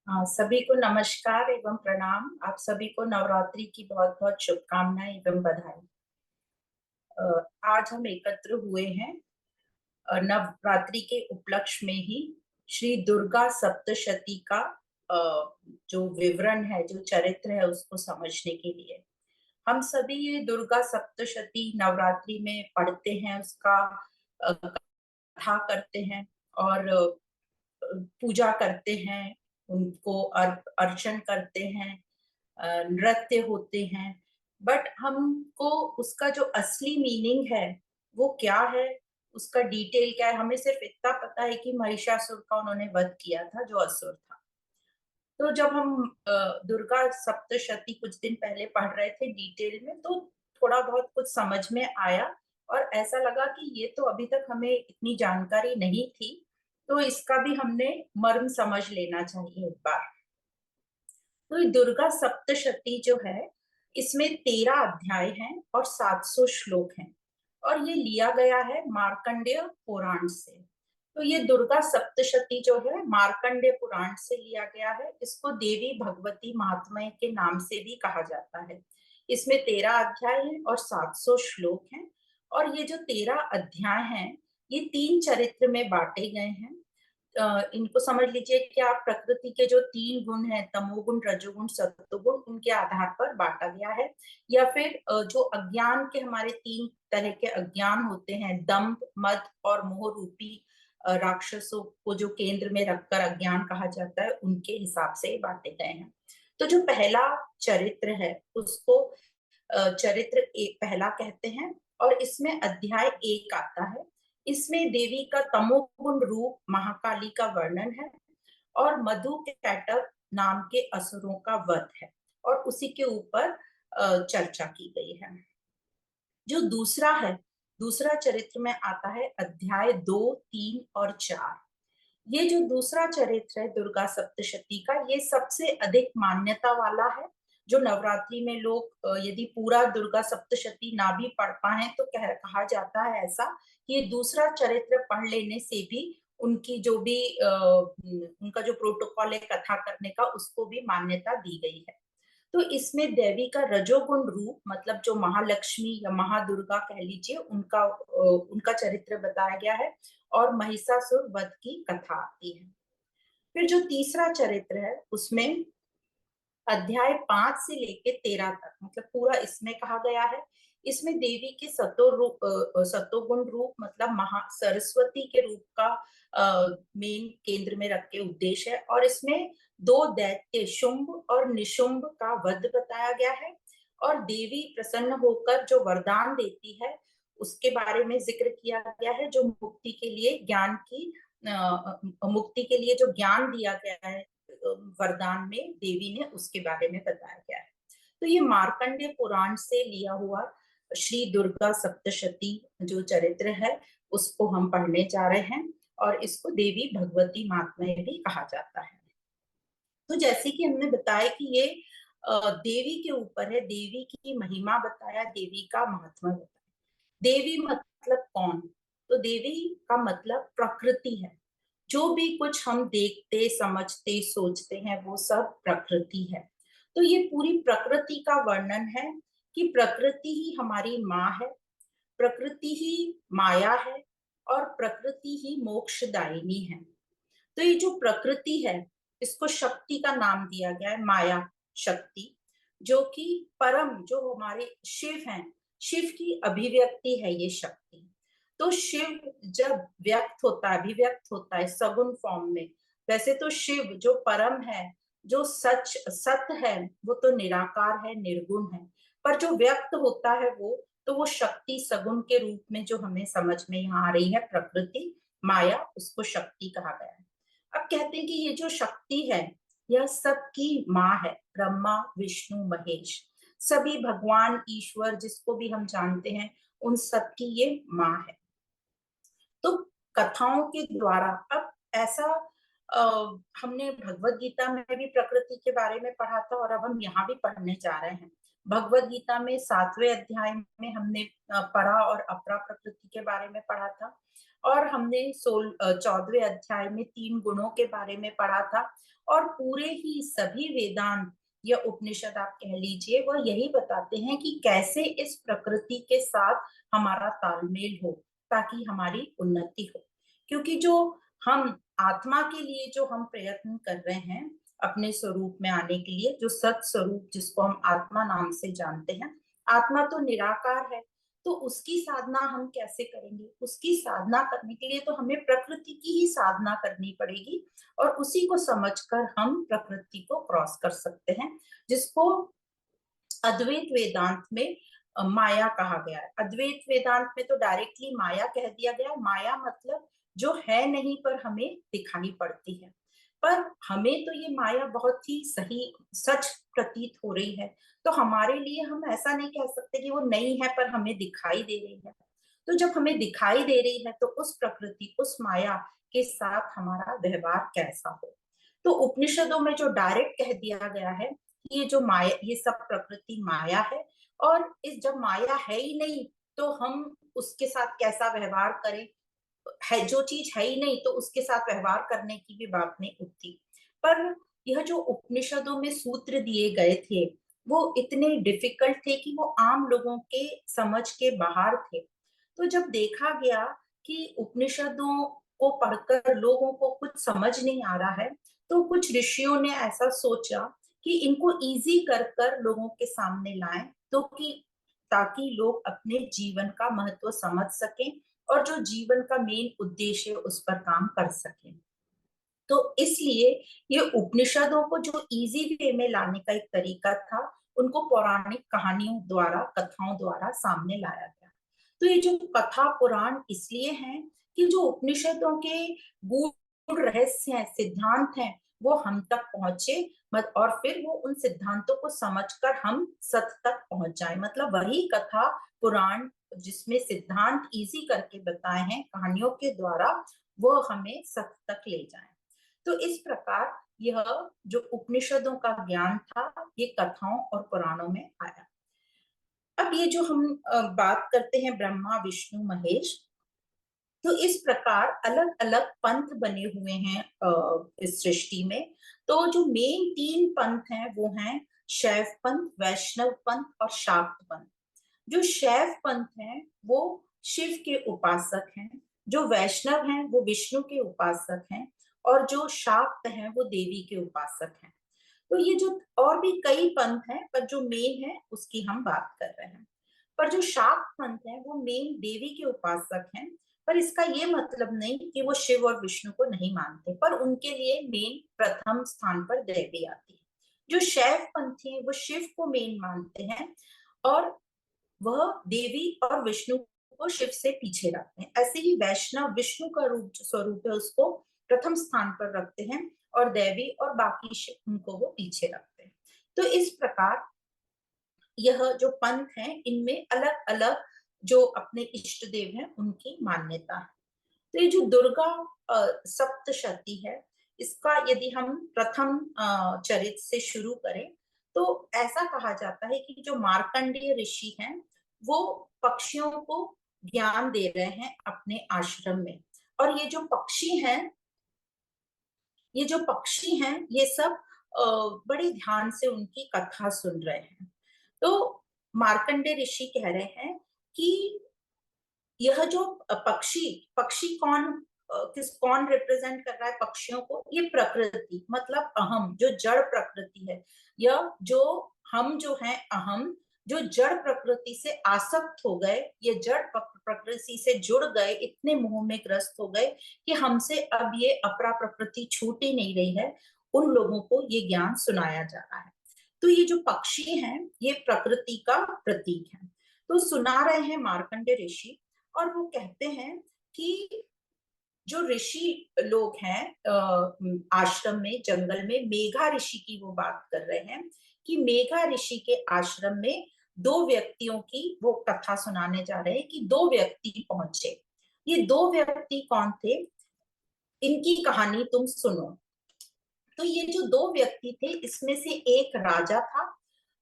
सभी को नमस्कार एवं प्रणाम। आप सभी को नवरात्रि की बहुत बहुत शुभकामनाएं एवं बधाई। आज हम एकत्र हुए हैं नवरात्रि के उपलक्ष्य में ही श्री दुर्गा सप्तशती का जो विवरण है, जो चरित्र है, उसको समझने के लिए हम सभी ये दुर्गा सप्तशती नवरात्रि में पढ़ते हैं, उसका कथा करते हैं और पूजा करते हैं, उनको अर्चन करते हैं, नृत्य होते हैं। बट हमको उसका जो असली मीनिंग है वो क्या है, उसका डिटेल क्या है, हमें सिर्फ इतना पता है कि महिषासुर का उन्होंने वध किया था, जो असुर था। तो जब हम दुर्गा सप्तशती कुछ दिन पहले पढ़ रहे थे डिटेल में, तो थोड़ा बहुत कुछ समझ में आया और ऐसा लगा कि ये तो अभी तक हमें इतनी जानकारी नहीं थी, तो इसका भी हमने मर्म समझ लेना चाहिए एक बार। तो ये दुर्गा सप्तशती जो है, इसमें 13 अध्याय हैं और 700 श्लोक हैं और ये लिया गया है मार्कंडेय पुराण से। तो ये दुर्गा सप्तशती जो है मार्कंडेय पुराण से लिया गया है। इसको देवी भगवती महात्म्य के नाम से भी कहा जाता है। इसमें 13 अध्याय हैं और 700 श्लोक हैं और ये जो 13 अध्याय हैं, ये 3 चरित्र में बांटे गए हैं। इनको समझ लीजिए कि आप प्रकृति के जो 3 गुण हैं, तमोगुण, रजोगुण, सत्वगुण, उनके आधार पर बांटा गया है। या फिर जो अज्ञान के हमारे 3 तरह के अज्ञान होते हैं, दंभ, मद और मोह रूपी राक्षसों को जो केंद्र में रखकर अज्ञान कहा जाता है, उनके हिसाब से बांटे गए हैं। तो जो पहला चरित्र है उसको चरित्र एक पहला कहते हैं और इसमें अध्याय 1 आता है। इसमें देवी का तमोगुण रूप महाकाली का वर्णन है और मधु के कैटक नाम के असुरों का वध है और उसी के ऊपर चर्चा की गई है। जो दूसरा है, दूसरा चरित्र में आता है अध्याय 2, 3 और 4। ये जो दूसरा चरित्र है दुर्गा सप्तशती का, ये सबसे अधिक मान्यता वाला है। जो नवरात्रि में लोग यदि पूरा दुर्गा सप्तशती ना भी पढ़ पाए तो कहा जाता है ऐसा कि ये दूसरा चरित्र पढ़ लेने से भी उनकी जो भी उनका जो प्रोटोकॉल है कथा करने का, उसको भी मान्यता दी गई है। तो इसमें देवी का रजोगुण रूप, मतलब जो महालक्ष्मी या महादुर्गा कह लीजिए, उनका चरित्र बताया गया है और महिषासुर वध की कथा आती है। फिर जो तीसरा चरित्र है उसमें अध्याय 5 से लेके 13 तक, मतलब पूरा इसमें कहा गया है। इसमें देवी के सतोगुण रूप, मतलब महा सरस्वती के रूप का मेन केंद्र में रख के उद्देश्य है और इसमें 2 दैत्य शुंभ और निशुंभ का वध बताया गया है और देवी प्रसन्न होकर जो वरदान देती है उसके बारे में जिक्र किया गया है। जो मुक्ति के लिए ज्ञान की मुक्ति के लिए जो ज्ञान दिया गया है वरदान में देवी ने, उसके बारे में बताया गया है। तो ये मार्कंडेय पुराण से लिया हुआ श्री दुर्गा सप्तशती जो चरित्र है उसको हम पढ़ने जा रहे हैं और इसको देवी भगवती महात्म्य भी कहा जाता है। तो जैसे कि हमने बताया कि ये देवी के ऊपर है, देवी की महिमा बताया, देवी का महात्मा बताया। देवी मतलब कौन? तो देवी का मतलब प्रकृति है। जो भी कुछ हम देखते, समझते, सोचते हैं, वो सब प्रकृति है। तो ये पूरी प्रकृति का वर्णन है कि प्रकृति ही हमारी माँ है, प्रकृति ही माया है और प्रकृति ही मोक्षदायिनी है। तो ये जो प्रकृति है, इसको शक्ति का नाम दिया गया है, माया शक्ति, जो कि परम, जो हमारे शिव हैं, शिव की अभिव्यक्ति है ये शक्ति। तो शिव जब व्यक्त होता है, अभिव्यक्त होता है सगुण फॉर्म में, वैसे तो शिव जो परम है, जो सच सत्य है, वो तो निराकार है, निर्गुण है, पर जो व्यक्त होता है वो, तो वो शक्ति सगुण के रूप में जो हमें समझ में यहाँ आ रही है, प्रकृति माया, उसको शक्ति कहा गया है। अब कहते हैं कि ये जो शक्ति है यह सबकी माँ है, ब्रह्मा विष्णु महेश, सभी भगवान ईश्वर जिसको भी हम जानते हैं, उन सबकी ये माँ है। तो कथाओं के द्वारा अब ऐसा हमने भगवत गीता में भी प्रकृति के बारे में पढ़ा था और अब हम यहाँ भी पढ़ने जा रहे हैं। भगवत गीता में 7वें अध्याय में हमने परा और अपरा प्रकृति के बारे में पढ़ा था, और हमने 14वें अध्याय में 3 गुणों के बारे में पढ़ा था। और पूरे ही सभी वेदांत या उपनिषद आप कह लीजिए, वह यही बताते हैं कि कैसे इस प्रकृति के साथ हमारा तालमेल हो ताकि हमारी उन्नति हो। क्योंकि जो हम आत्मा के लिए जो हम प्रयत्न कर रहे हैं अपने स्वरूप में आने के लिए, जो सत स्वरूप जिसको हम आत्मा नाम से जानते हैं, आत्मा तो निराकार है, तो उसकी साधना हम कैसे करेंगे? उसकी साधना करने के लिए तो हमें प्रकृति की ही साधना करनी पड़ेगी, और उसी को समझकर हम प्रकृति को क्रॉस कर सकते हैं, जिसको अद्वैत वेदांत में माया कहा गया है। अद्वैत वेदांत में तो डायरेक्टली माया कह दिया गया। माया मतलब जो है नहीं पर हमें दिखाई पड़ती है, पर हमें तो ये माया बहुत ही सही सच प्रतीत हो रही है, तो हमारे लिए हम ऐसा नहीं कह सकते कि वो नहीं है पर हमें दिखाई दे रही है। तो जब हमें दिखाई दे रही है तो उस प्रकृति, उस माया के साथ हमारा व्यवहार कैसा हो? तो उपनिषदों में जो डायरेक्ट कह दिया गया है, ये जो माया, ये सब प्रकृति माया है, और इस जब माया है ही नहीं तो हम उसके साथ कैसा व्यवहार करें? है जो चीज है ही नहीं तो उसके साथ व्यवहार करने की भी बात नहीं उठती। पर यह जो उपनिषदों में सूत्र दिए गए थे, वो इतने डिफिकल्ट थे कि वो आम लोगों के समझ के बाहर थे। तो जब देखा गया कि उपनिषदों को पढ़कर लोगों को कुछ समझ नहीं आ रहा है, तो कुछ ऋषियों ने ऐसा सोचा कि इनको इजी कर कर लोगों के सामने लाएं, तो कि ताकि लोग अपने जीवन का महत्व समझ सकें और जो जीवन का मेन उद्देश्य है उस पर काम कर सकें। तो इसलिए ये उपनिषदों को जो इजी वे में लाने का एक तरीका था, उनको पौराणिक कहानियों द्वारा, कथाओं द्वारा सामने लाया गया। तो ये जो कथा पुराण इसलिए हैं कि जो उपनिषदों के गूढ़ रहस्य हैं, सिद्धांत हैं, वो हम तक पहुंचे, और फिर वो उन सिद्धांतों को समझकर हम सत्य तक पहुंच जाए। मतलब वही कथा पुराण जिसमें सिद्धांत इजी करके बताए हैं कहानियों के द्वारा, वो हमें सत्य तक ले जाए। तो इस प्रकार यह जो उपनिषदों का ज्ञान था, ये कथाओं और पुराणों में आया। अब ये जो हम बात करते हैं ब्रह्मा विष्णु महेश, तो इस प्रकार अलग अलग पंथ बने हुए हैं इस सृष्टि में। तो जो मेन 3 पंथ हैं वो हैं शैव पंथ, वैष्णव पंथ और शाक्त पंथ। जो शैव पंथ हैं वो शिव के उपासक हैं, जो वैष्णव हैं वो विष्णु के उपासक हैं, और जो शाक्त हैं वो देवी के उपासक हैं। तो ये जो और भी कई पंथ हैं, पर जो मेन है उसकी हम बात कर रहे हैं। पर जो शाक्त पंथ है वो मेन देवी के उपासक हैं, पर इसका ये मतलब नहीं कि वो शिव और विष्णु को नहीं मानते, पर उनके लिए मेन प्रथम स्थान पर देवी आती है। जो शैव पंथी है वो शिव को मेन मानते हैं, और वह देवी और विष्णु को शिव से पीछे रखते हैं। ऐसे ही वैष्णव विष्णु का रूप जो स्वरूप है उसको प्रथम स्थान पर रखते हैं, और देवी और बाकी शिव उनको वो पीछे रखते हैं। तो इस प्रकार यह जो पंथ है इनमें अलग अलग जो अपने इष्ट देव हैं उनकी मान्यता है। तो ये जो दुर्गा सप्तशती है, इसका यदि हम प्रथम चरित से शुरू करें, तो ऐसा कहा जाता है कि जो मार्कंडेय ऋषि हैं वो पक्षियों को ज्ञान दे रहे हैं अपने आश्रम में, और ये जो पक्षी हैं ये सब बड़े ध्यान से उनकी कथा सुन रहे हैं। तो मार्कंडेय ऋषि कह रहे हैं कि यह जो पक्षी पक्षी कौन रिप्रेजेंट कर रहा है पक्षियों को? ये प्रकृति, मतलब अहम, जो जड़ प्रकृति है, या जो हम जो है अहम, जो जड़ प्रकृति से आसक्त हो गए, ये जड़ प्रकृति से जुड़ गए, इतने मोह में ग्रस्त हो गए कि हमसे अब ये अपरा प्रकृति छूट ही नहीं रही है, उन लोगों को ये ज्ञान सुनाया जा रहा है। तो ये जो पक्षी हैं ये प्रकृति का प्रतीक है। तो सुना रहे हैं मार्कंडेय ऋषि, और वो कहते हैं कि जो ऋषि लोग हैं आश्रम में, जंगल में, मेघा ऋषि की वो बात कर रहे हैं कि मेघा ऋषि के आश्रम में 2 व्यक्तियों की वो कथा सुनाने जा रहे हैं कि 2 व्यक्ति पहुंचे। ये 2 व्यक्ति कौन थे, इनकी कहानी तुम सुनो। तो ये जो 2 व्यक्ति थे इसमें से एक राजा था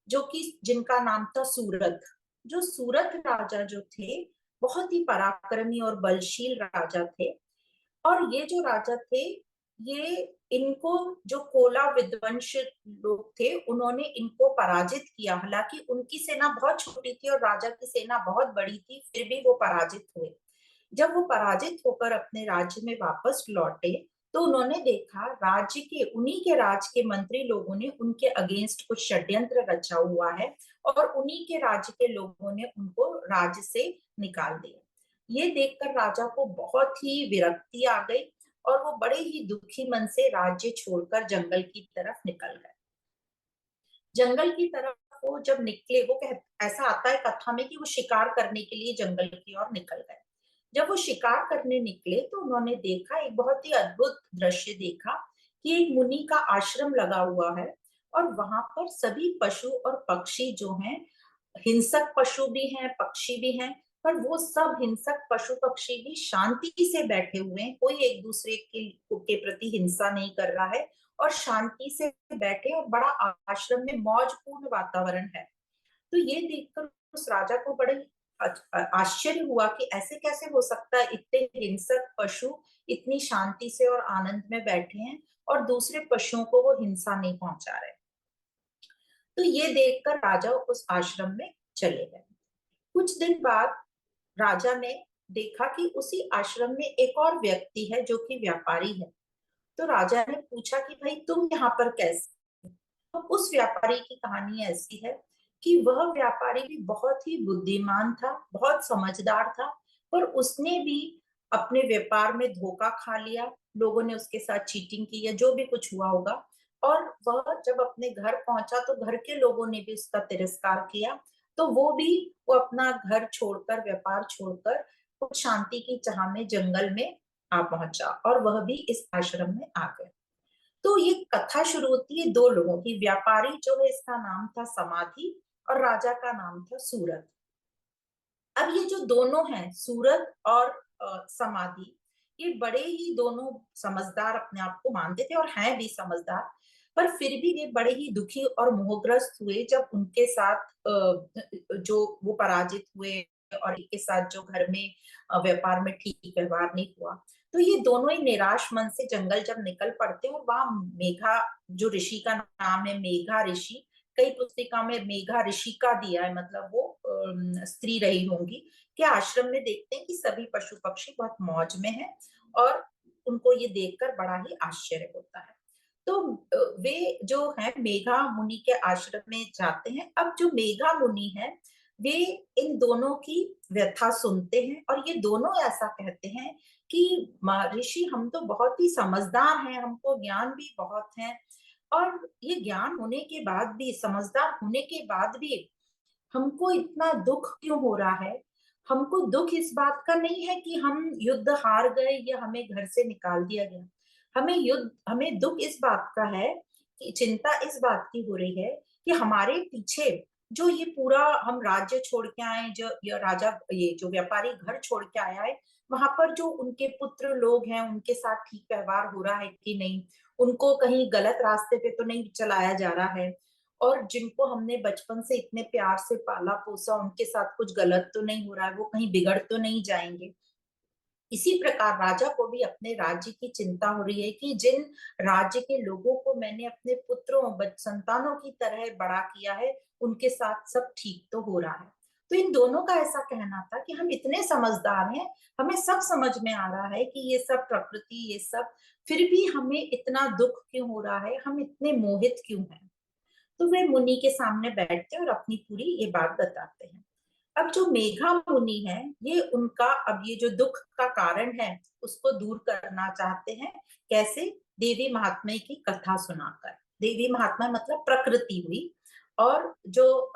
जो कि जिनका नाम था सूरत। जो सूरत राजा जो थे, बहुत ही पराक्रमी और बलशील राजा थे। और ये जो राजा थे, ये इनको जो कोला विध्वंस लोग थे, उन्होंने इनको पराजित किया। हालांकि उनकी सेना बहुत छोटी थी और राजा की सेना बहुत बड़ी थी, फिर भी वो पराजित हुए। जब वो पराजित होकर अपने राज्य में वापस लौटे, तो उन्होंने देखा राज्य के, उन्हीं के राज के मंत्री लोगों ने उनके अगेंस्ट कुछ षड्यंत्र रचा हुआ है, और उन्हीं के राज्य के लोगों ने उनको राज्य से निकाल दिया। ये देखकर राजा को बहुत ही विरक्ति आ गई, और वो बड़े ही दुखी मन से राज्य छोड़कर जंगल की तरफ निकल गए। जंगल की तरफ वो जब निकले, ऐसा आता है कथा में कि वो शिकार करने के लिए जंगल की ओर निकल गए। जब वो शिकार करने निकले, तो उन्होंने देखा, एक बहुत ही अद्भुत दृश्य देखा कि एक मुनि का आश्रम लगा हुआ है, और वहां पर सभी पशु और पक्षी जो हैं, हिंसक पशु भी हैं, पक्षी भी हैं, पर वो सब हिंसक पशु पक्षी भी शांति से बैठे हुए हैं। कोई एक दूसरे के प्रति हिंसा नहीं कर रहा है, और शांति से बैठे, और बड़ा आश्रम में मौजपूर्ण वातावरण है। तो ये देखकर उस राजा को बड़े आश्चर्य हुआ कि ऐसे कैसे हो सकता है, इतने हिंसक पशु इतनी शांति से और आनंद में बैठे हैं, और दूसरे पशुओं को वो हिंसा नहीं पहुंचा रहे। तो ये देखकर राजा उस आश्रम में चले गए। कुछ दिन बाद राजा ने देखा कि उसी आश्रम में एक और व्यक्ति है जो कि व्यापारी है। तो राजा ने पूछा कि भाई तुम यहाँ पर कैसे? तो उस व्यापारी की कहानी ऐसी है कि वह व्यापारी भी बहुत ही बुद्धिमान था, बहुत समझदार था, पर उसने भी अपने व्यापार में धोखा खा लिया। लोगों ने उसके साथ चीटिंग की, या जो भी कुछ हुआ होगा। और वह जब अपने घर पहुंचा, तो घर के लोगों ने भी उसका तिरस्कार किया। तो वो अपना घर छोड़कर, व्यापार छोड़कर, कुछ शांति की चाह में जंगल में आ पहुंचा, और वह भी इस आश्रम में आ गया। तो ये कथा शुरू होती है दो लोगों की। व्यापारी जो है, इसका नाम था समाधि, और राजा का नाम था सूरत। अब ये जो दोनों हैं, सूरत और समाधि, ये बड़े ही दोनों समझदार अपने आप को मानते थे, और हैं भी समझदार। पर फिर भी ये बड़े ही दुखी और मोहग्रस्त हुए जब उनके साथ जो वो पराजित हुए, और इनके साथ जो घर में व्यापार में ठीक व्यवहार नहीं हुआ। तो ये दोनों ही निराश मन से जंगल जब निकल पड़ते हैं, और वहां मेघा, जो ऋषि का नाम है मेघा ऋषि, कई पुस्तिका में मेघा ऋषिका दिया है, मतलब वो स्त्री रही होंगी, के आश्रम में देखते हैं कि सभी पशु पक्षी बहुत मौज में हैं, और उनको ये देखकर बड़ा ही आश्चर्य होता है। तो वे जो है मेघा मुनि के आश्रम में जाते हैं। अब जो मेघा मुनि है, वे इन दोनों की व्यथा सुनते हैं, और ये दोनों ऐसा कहते हैं कि ऋषि, हम तो बहुत ही समझदार हैं, हमको ज्ञान भी बहुत है, और ये ज्ञान होने के बाद भी, समझदार होने के बाद भी, हमको इतना दुख क्यों हो रहा है? हमको दुख इस बात का नहीं है कि हम युद्ध हार गए या हमें घर से निकाल दिया गया। हमें दुख इस बात का है, कि चिंता इस बात की हो रही है कि हमारे पीछे जो ये पूरा हम राज्य छोड़ के आए, जो ये राजा, ये जो व्यापारी घर छोड़ के आया है, वहां पर जो उनके पुत्र लोग हैं, उनके साथ ठीक व्यवहार हो रहा है कि नहीं, उनको कहीं गलत रास्ते पे तो नहीं चलाया जा रहा है, और जिनको हमने बचपन से इतने प्यार से पाला पोसा, उनके साथ कुछ गलत तो नहीं हो रहा है, वो कहीं बिगड़ तो नहीं जाएंगे। इसी प्रकार राजा को भी अपने राज्य की चिंता हो रही है कि जिन राज्य के लोगों को मैंने अपने पुत्रों संतानों की तरह बड़ा किया है, उनके साथ सब ठीक तो हो रहा है। तो इन दोनों का ऐसा कहना था कि हम इतने समझदार हैं, हमें सब समझ में आ रहा है कि ये सब प्रकृति, ये सब, फिर भी हमें इतना दुख क्यों हो रहा है, हम इतने मोहित क्यों हैं। तो वे मुनि के सामने बैठते हैं और अपनी पूरी ये बात बताते हैं। अब जो मेघा मुनि है, ये उनका, अब ये जो दुख का कारण है, उसको दूर करना चाहते हैं। कैसे? देवी महात्म्य की कथा सुनाकर। देवी महात्म्य मतलब प्रकृति हुई। और जो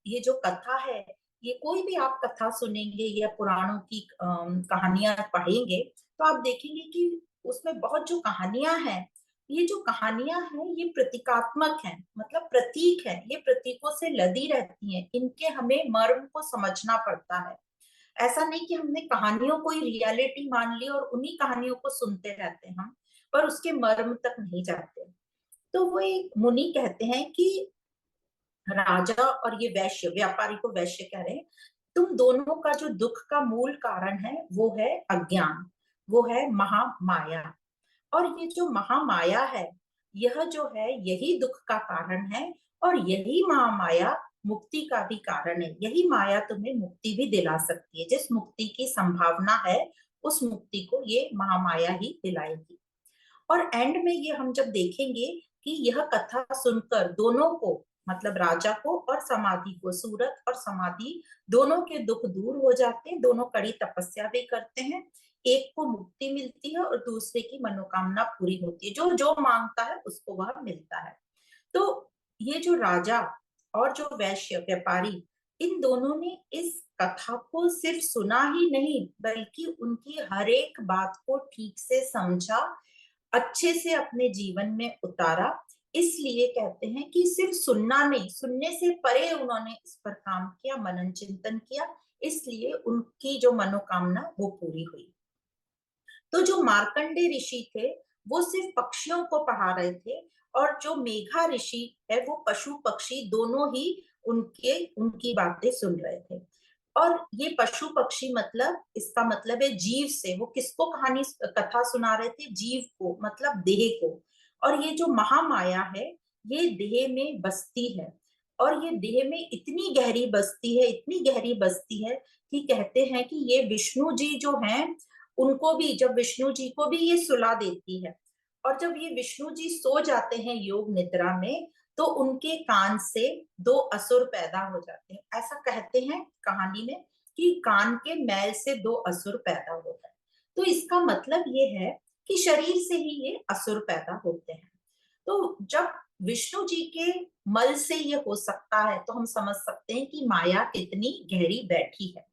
ये जो कथा है, ये कोई भी आप कथा सुनेंगे या पुराणों की कहानियां पढ़ेंगे, तो आप देखेंगे कि उसमें बहुत जो कहानियां हैं, ये जो कहानियां हैं, ये प्रतीकात्मक हैं, मतलब प्रतीक है, ये प्रतीकों से लदी रहती हैं, इनके हमें मर्म को समझना पड़ता है। ऐसा नहीं कि हमने कहानियों को ही रियलिटी मान ली और उन्हीं कहानियों को सुनते रहते हैं हम, पर उसके मर्म तक नहीं जाते। तो वो एक मुनि कहते हैं कि राजा और ये वैश्य, व्यापारी को वैश्य कह रहे हैं, तुम दोनों का जो दुख का मूल कारण है वो है अज्ञान, वो है महामाया। और ये जो महामाया है, यह जो है यही दुख का कारण है, और यही महामाया मुक्ति का भी कारण है। यही माया तुम्हें मुक्ति भी दिला सकती है। जिस मुक्ति की संभावना है, उस मुक्ति को ये महामाया ही दिलाएगी। और एंड में ये हम जब देखेंगे कि यह कथा सुनकर दोनों को, मतलब राजा को और समाधि को, सूरत और समाधि दोनों के दुख दूर हो जाते हैं, दोनों कड़ी तपस्या भी करते हैं, एक को मुक्ति मिलती है और दूसरे की मनोकामना पूरी होती है। जो जो मांगता है उसको वह मिलता है। तो ये जो राजा और जो वैश्य व्यापारी, इन दोनों ने इस कथा को सिर्फ सुना ही नहीं, बल्कि उनकी हर एक बात को ठीक से समझा, अच्छे से अपने जीवन में उतारा। इसलिए कहते हैं कि सिर्फ सुनना नहीं, सुनने से परे उन्होंने इस पर काम किया, मनन चिंतन किया, इसलिए उनकी जो मनोकामना वो पूरी हुई। तो जो मार्कंडे ऋषि थे, वो सिर्फ पक्षियों को पढ़ा रहे थे, और जो मेघा ऋषि है वो पशु पक्षी दोनों ही उनके उनकी बातें सुन रहे थे। और ये पशु पक्षी मतलब, इसका मतलब है जीव से। वो किसको कहानी कथा सुना रहे थे? जीव को, मतलब देह को। और ये जो महामाया है, ये देह में बसती है, और ये देह में इतनी गहरी बसती है, इतनी गहरी बसती है कि कहते हैं कि ये विष्णु जी जो हैं, उनको भी, जब विष्णु जी को भी ये सुला देती है, और जब ये विष्णु जी सो जाते हैं योग निद्रा में, तो उनके कान से दो असुर पैदा हो जाते हैं। ऐसा कहते हैं कहानी में कि कान के मैल से दो असुर पैदा होता है। तो इसका मतलब ये है कि शरीर से ही ये असुर पैदा होते हैं। तो जब विष्णु जी के मल से ये हो सकता है, तो हम समझ सकते हैं कि माया कितनी गहरी बैठी है।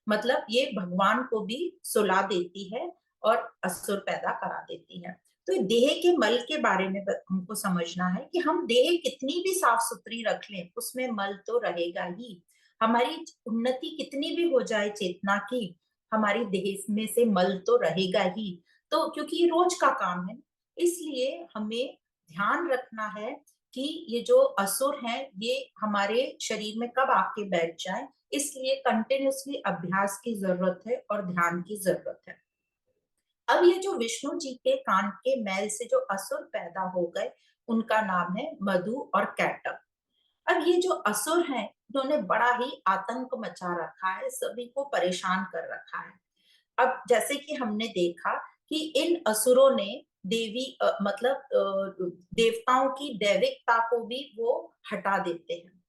मतलब ये भगवान को भी सुला देती है और असुर पैदा करा देती है। तो देह के मल के बारे में हमको समझना है कि हम देह कितनी भी साफ सुथरी रख लें, उसमें मल तो रहेगा ही। हमारी उन्नति कितनी भी हो जाए चेतना की, हमारी देह में से मल तो रहेगा ही। तो क्योंकि ये रोज का काम है, इसलिए हमें ध्यान रखना है कि ये जो असुर हैं, ये हमारे शरीर में कब आके बैठ जाए। इसलिए कंटिन्यूअसली अभ्यास की जरूरत है और ध्यान की जरूरत है। अब ये जो विष्णु जी के कान के मैल से जो असुर पैदा हो गए, उनका नाम है मधु और कैटक। अब ये जो असुर हैं, उन्होंने बड़ा ही आतंक मचा रखा है, सभी को परेशान कर रखा है। अब जैसे कि हमने देखा कि इन असुरों ने देवी मतलब देवताओं की दैविकता को भी वो हटा देते हैं।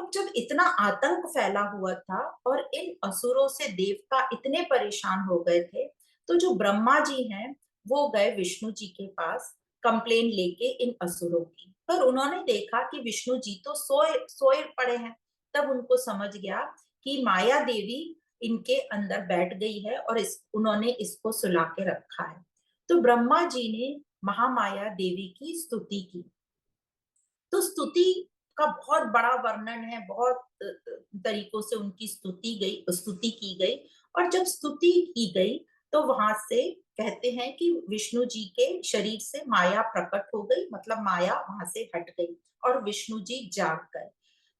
अब जब इतना आतंक फैला हुआ था और इन असुरों से देवता इतने परेशान हो गए थे, तो जो ब्रह्मा जी हैं, वो गए विष्णु जी के पास कंप्लेन लेके इन असुरों की। पर उन्होंने देखा कि विष्णु जी तो सोए सोए पड़े हैं। तब उनको समझ गया कि माया देवी इनके अंदर बैठ गई है और उन्होंने इसको सुला के रखा है। तो ब्रह्मा जी ने महामाया देवी की स्तुति की। तो स्तुति का बहुत बड़ा वर्णन है, बहुत तरीकों से उनकी स्तुति की गई। और जब स्तुति की गई, तो वहां से कहते हैं कि विष्णु जी के शरीर से माया प्रकट हो गई, मतलब माया वहां से हट गई और विष्णु जी जाग गए।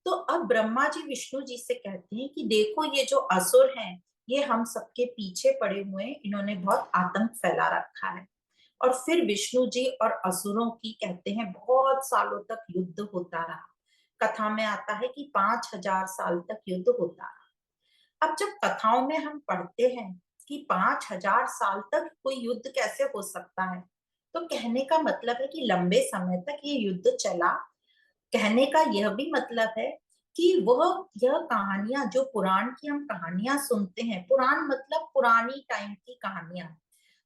तो अब ब्रह्मा जी विष्णु जी से कहते हैं कि देखो, ये जो असुर हैं, ये हम सबके पीछे पड़े हुए हैं, इन्होंने बहुत आतंक फैला रखा है। और फिर विष्णु जी और असुरों की कहते हैं बहुत सालों तक युद्ध होता रहा। कथा में आता है कि 5,000 साल तक युद्ध होता रहा। अब जब कथाओं में हम पढ़ते हैं कि 5,000 साल तक कोई युद्ध कैसे हो सकता है, तो कहने का मतलब है कि लंबे समय तक ये युद्ध चला। कहने का यह भी मतलब है कि यह कहानियां, जो पुराण की हम कहानियां सुनते हैं, पुराण मतलब पुरानी टाइम की कहानियां,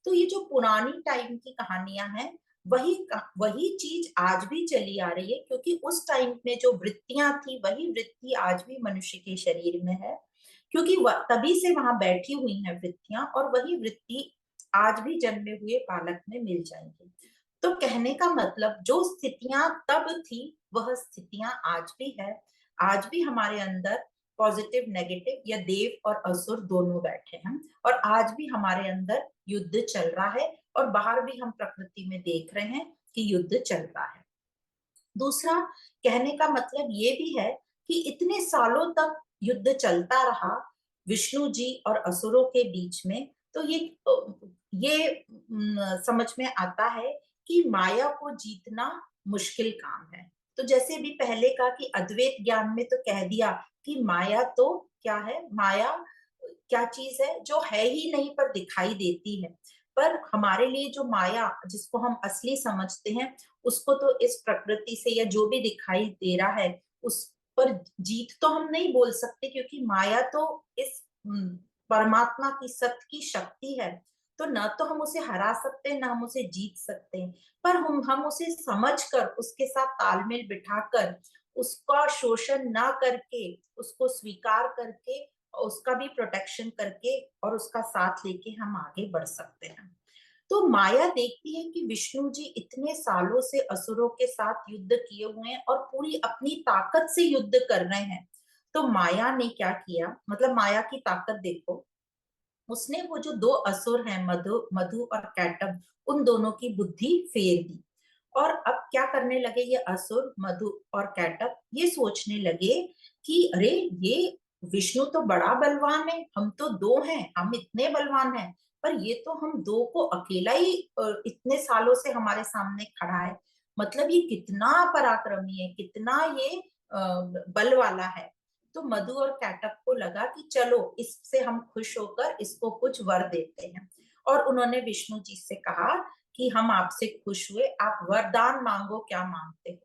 तो ये जो पुरानी टाइम की कहानियां हैं, वही चीज आज भी चली आ रही है, क्योंकि उस टाइम में जो वृत्तियां थी, वही वृत्ति आज भी मनुष्य के शरीर में है, क्योंकि तभी से वहां बैठी हुई है वृत्तियां, और वही वृत्ति आज भी जन्मे हुए बालक में मिल जाएंगी। तो कहने का मतलब, जो स्थितियां तब थी, वह स्थितियां आज भी है। आज भी हमारे अंदर पॉजिटिव नेगेटिव या देव और असुर दोनों बैठे हैं, और आज भी हमारे अंदर युद्ध चल रहा है, और बाहर भी हम प्रकृति में देख रहे हैं कि युद्ध चल रहा है। दूसरा, कहने का मतलब ये भी है कि इतने सालों तक युद्ध चलता रहा विष्णु जी और असुरों के बीच में, तो ये समझ में आता है कि माया को जीतना मुश्किल काम है। तो जैसे भी पहले कहा कि अद्वैत ज्ञान में तो कह दिया कि माया तो क्या है, माया क्या चीज है जो है ही नहीं पर दिखाई देती है। पर हमारे लिए जो माया जिसको हम असली समझते हैं, उसको तो इस प्रकृति से या जो भी दिखाई दे रहा है उस पर जीत तो हम नहीं बोल सकते, क्योंकि माया तो इस परमात्मा की सत्य की शक्ति है। तो न तो हम उसे हरा सकते हैं, न हम उसे जीत सकते हैं। पर हम उसे समझकर, उसके साथ तालमेल बिठाकर, उसका शोषण ना करके, उसको स्वीकार करके, उसका भी प्रोटेक्शन करके और उसका साथ लेके हम आगे बढ़ सकते हैं। तो माया देखती है कि विष्णु जी इतने सालों से असुरों के साथ युद्ध किए हुए हैं और पूरी अपनी ताकत से युद्ध कर रहे हैं। तो माया ने क्या किया, मतलब माया की ताकत देखो, उसने वो जो दो असुर हैं, मधु मधु और कैटब, उन दोनों की बुद्धि फेर दी। और अब क्या करने लगे ये असुर मधु और कैटब, ये सोचने लगे कि अरे, ये विष्णु तो बड़ा बलवान है, हम तो दो हैं, हम इतने बलवान हैं, पर ये तो हम दो को अकेला ही इतने सालों से हमारे सामने खड़ा है। मतलब ये कितना पराक्रमी है, कितना ये बल वाला है। तो मधु और कैटब को लगा कि चलो इससे हम खुश होकर इसको कुछ वर देते हैं। और उन्होंने विष्णु जी से कहा कि हम आपसे खुश हुए, आप वरदान मांगो, क्या मांगते हो।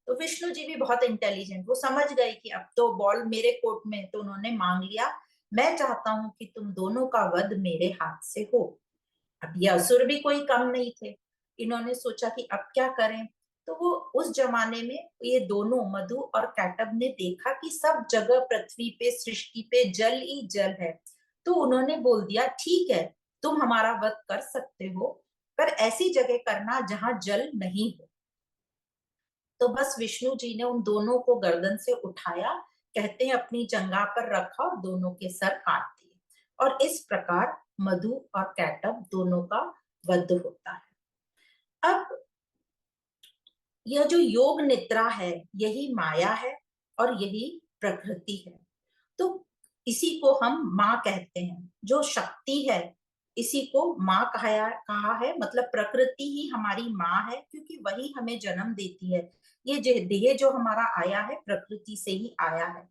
तो विष्णु जी भी बहुत इंटेलिजेंट, वो समझ गए कि अब तो बॉल मेरे कोर्ट में, तो उन्होंने मांग लिया, मैं चाहता हूं कि तुम दोनों का वध मेरे हाथ से हो। अब ये असुर भी कोई कम नहीं थे। इन्होंने सोचा कि अब क्या करें। तो वो उस जमाने में ये दोनों मधु और कैटब ने देखा कि सब जगह पृथ्वी पे, सृष्टि पे जल ही जल है। तो उन्होंने बोल दिया, ठीक है, तुम हमारा वध कर सकते हो, पर ऐसी जगह करना जहां जल नहीं हो। तो बस विष्णु जी ने उन दोनों को गर्दन से उठाया, कहते हैं अपनी जंघा पर रखा और दोनों के सर काट दिए। और इस प्रकार मधु और कैटब दोनों का वध होता है। अब यह जो योग निद्रा है, यही माया है और यही प्रकृति है। तो इसी को हम माँ कहते हैं, जो शक्ति है, इसी को माँ कहा है। मतलब प्रकृति ही हमारी माँ है, क्योंकि वही हमें जन्म देती है। ये देह जो हमारा आया है, प्रकृति से ही आया है।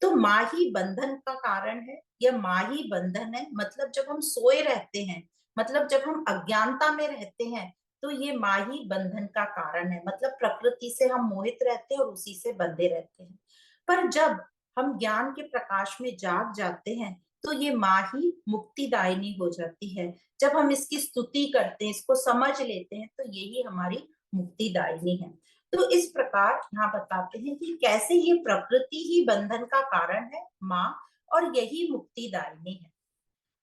तो माँ ही बंधन का कारण है, या माँ ही बंधन है। मतलब जब हम सोए रहते हैं, मतलब जब हम अज्ञानता में रहते हैं, तो ये माँ ही बंधन का कारण है। मतलब प्रकृति से हम मोहित रहते हैं और उसी से बंधे रहते हैं। पर जब हम ज्ञान के प्रकाश में जाग जाते हैं, तो ये माँ ही मुक्तिदायिनी हो जाती है। जब हम इसकी स्तुति करते हैं, इसको समझ लेते हैं, तो यही हमारी मुक्तिदायिनी है। तो इस प्रकार यहाँ बताते हैं कि कैसे ये प्रकृति ही बंधन का कारण है, माँ, और यही मुक्तिदायिनी है।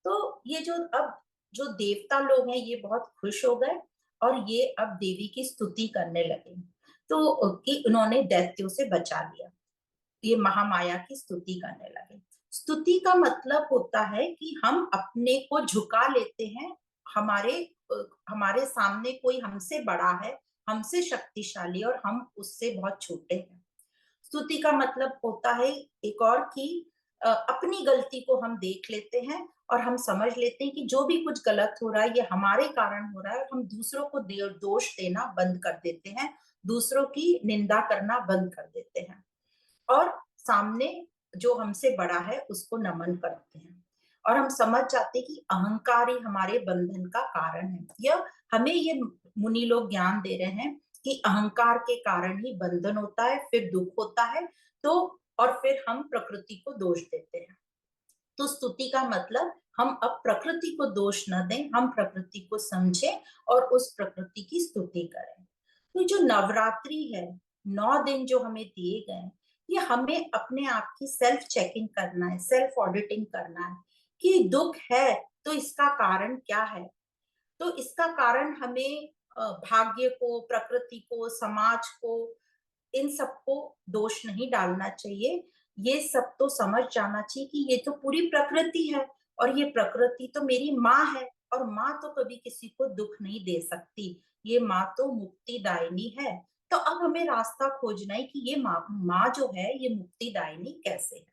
तो ये जो देवता लोग हैं, ये बहुत खुश हो गए और ये अब देवी की स्तुति करने लगे। तो कि उन्होंने दैत्यों से बचा लिया, ये महामाया की स्तुति करने लगे। स्तुति का मतलब होता है कि हम अपने को झुका लेते हैं, हमारे हमारे सामने कोई हमसे बड़ा है, हमसे शक्तिशाली, और हम उससे बहुत छोटे हैं। स्तुति का मतलब होता है एक और कि अपनी गलती को हम देख लेते हैं और हम समझ लेते हैं कि जो भी कुछ गलत हो रहा है, ये हमारे कारण हो रहा है, और हम दूसरों को दोष देना बंद कर देते हैं, दूसरों की निंदा करना बंद कर देते हैं, और सामने जो हमसे बड़ा है उसको नमन करते हैं। और हम समझ जाते हैं कि अहंकार ही हमारे बंधन का कारण है। यह हमें ये मुनि लोग ज्ञान दे रहे हैं कि अहंकार के कारण ही बंधन होता है, फिर दुख होता है। तो और फिर हम प्रकृति को दोष देते हैं। तो स्तुति का मतलब, हम अब प्रकृति को दोष न दें, हम प्रकृति को समझें और उस प्रकृति की स्तुति करें। तो जो नवरात्रि है, 9 दिन जो हमें दिए गए, ये हमें अपने आप की सेल्फ चेकिंग करना है, सेल्फ ऑडिटिंग करना है कि दुख है तो इसका कारण क्या है। तो इसका कारण हमें भाग्य को, प्रकृति को, समाज को, इन सबको दोष नहीं डालना चाहिए। ये सब तो समझ जाना चाहिए कि ये तो पूरी प्रकृति है, और ये प्रकृति तो मेरी माँ है, और माँ तो कभी किसी को दुख नहीं दे सकती। ये माँ तो मुक्तिदायिनी है। तो अब हमें रास्ता खोजना है कि ये माँ जो है ये मुक्तिदायिनी कैसे है।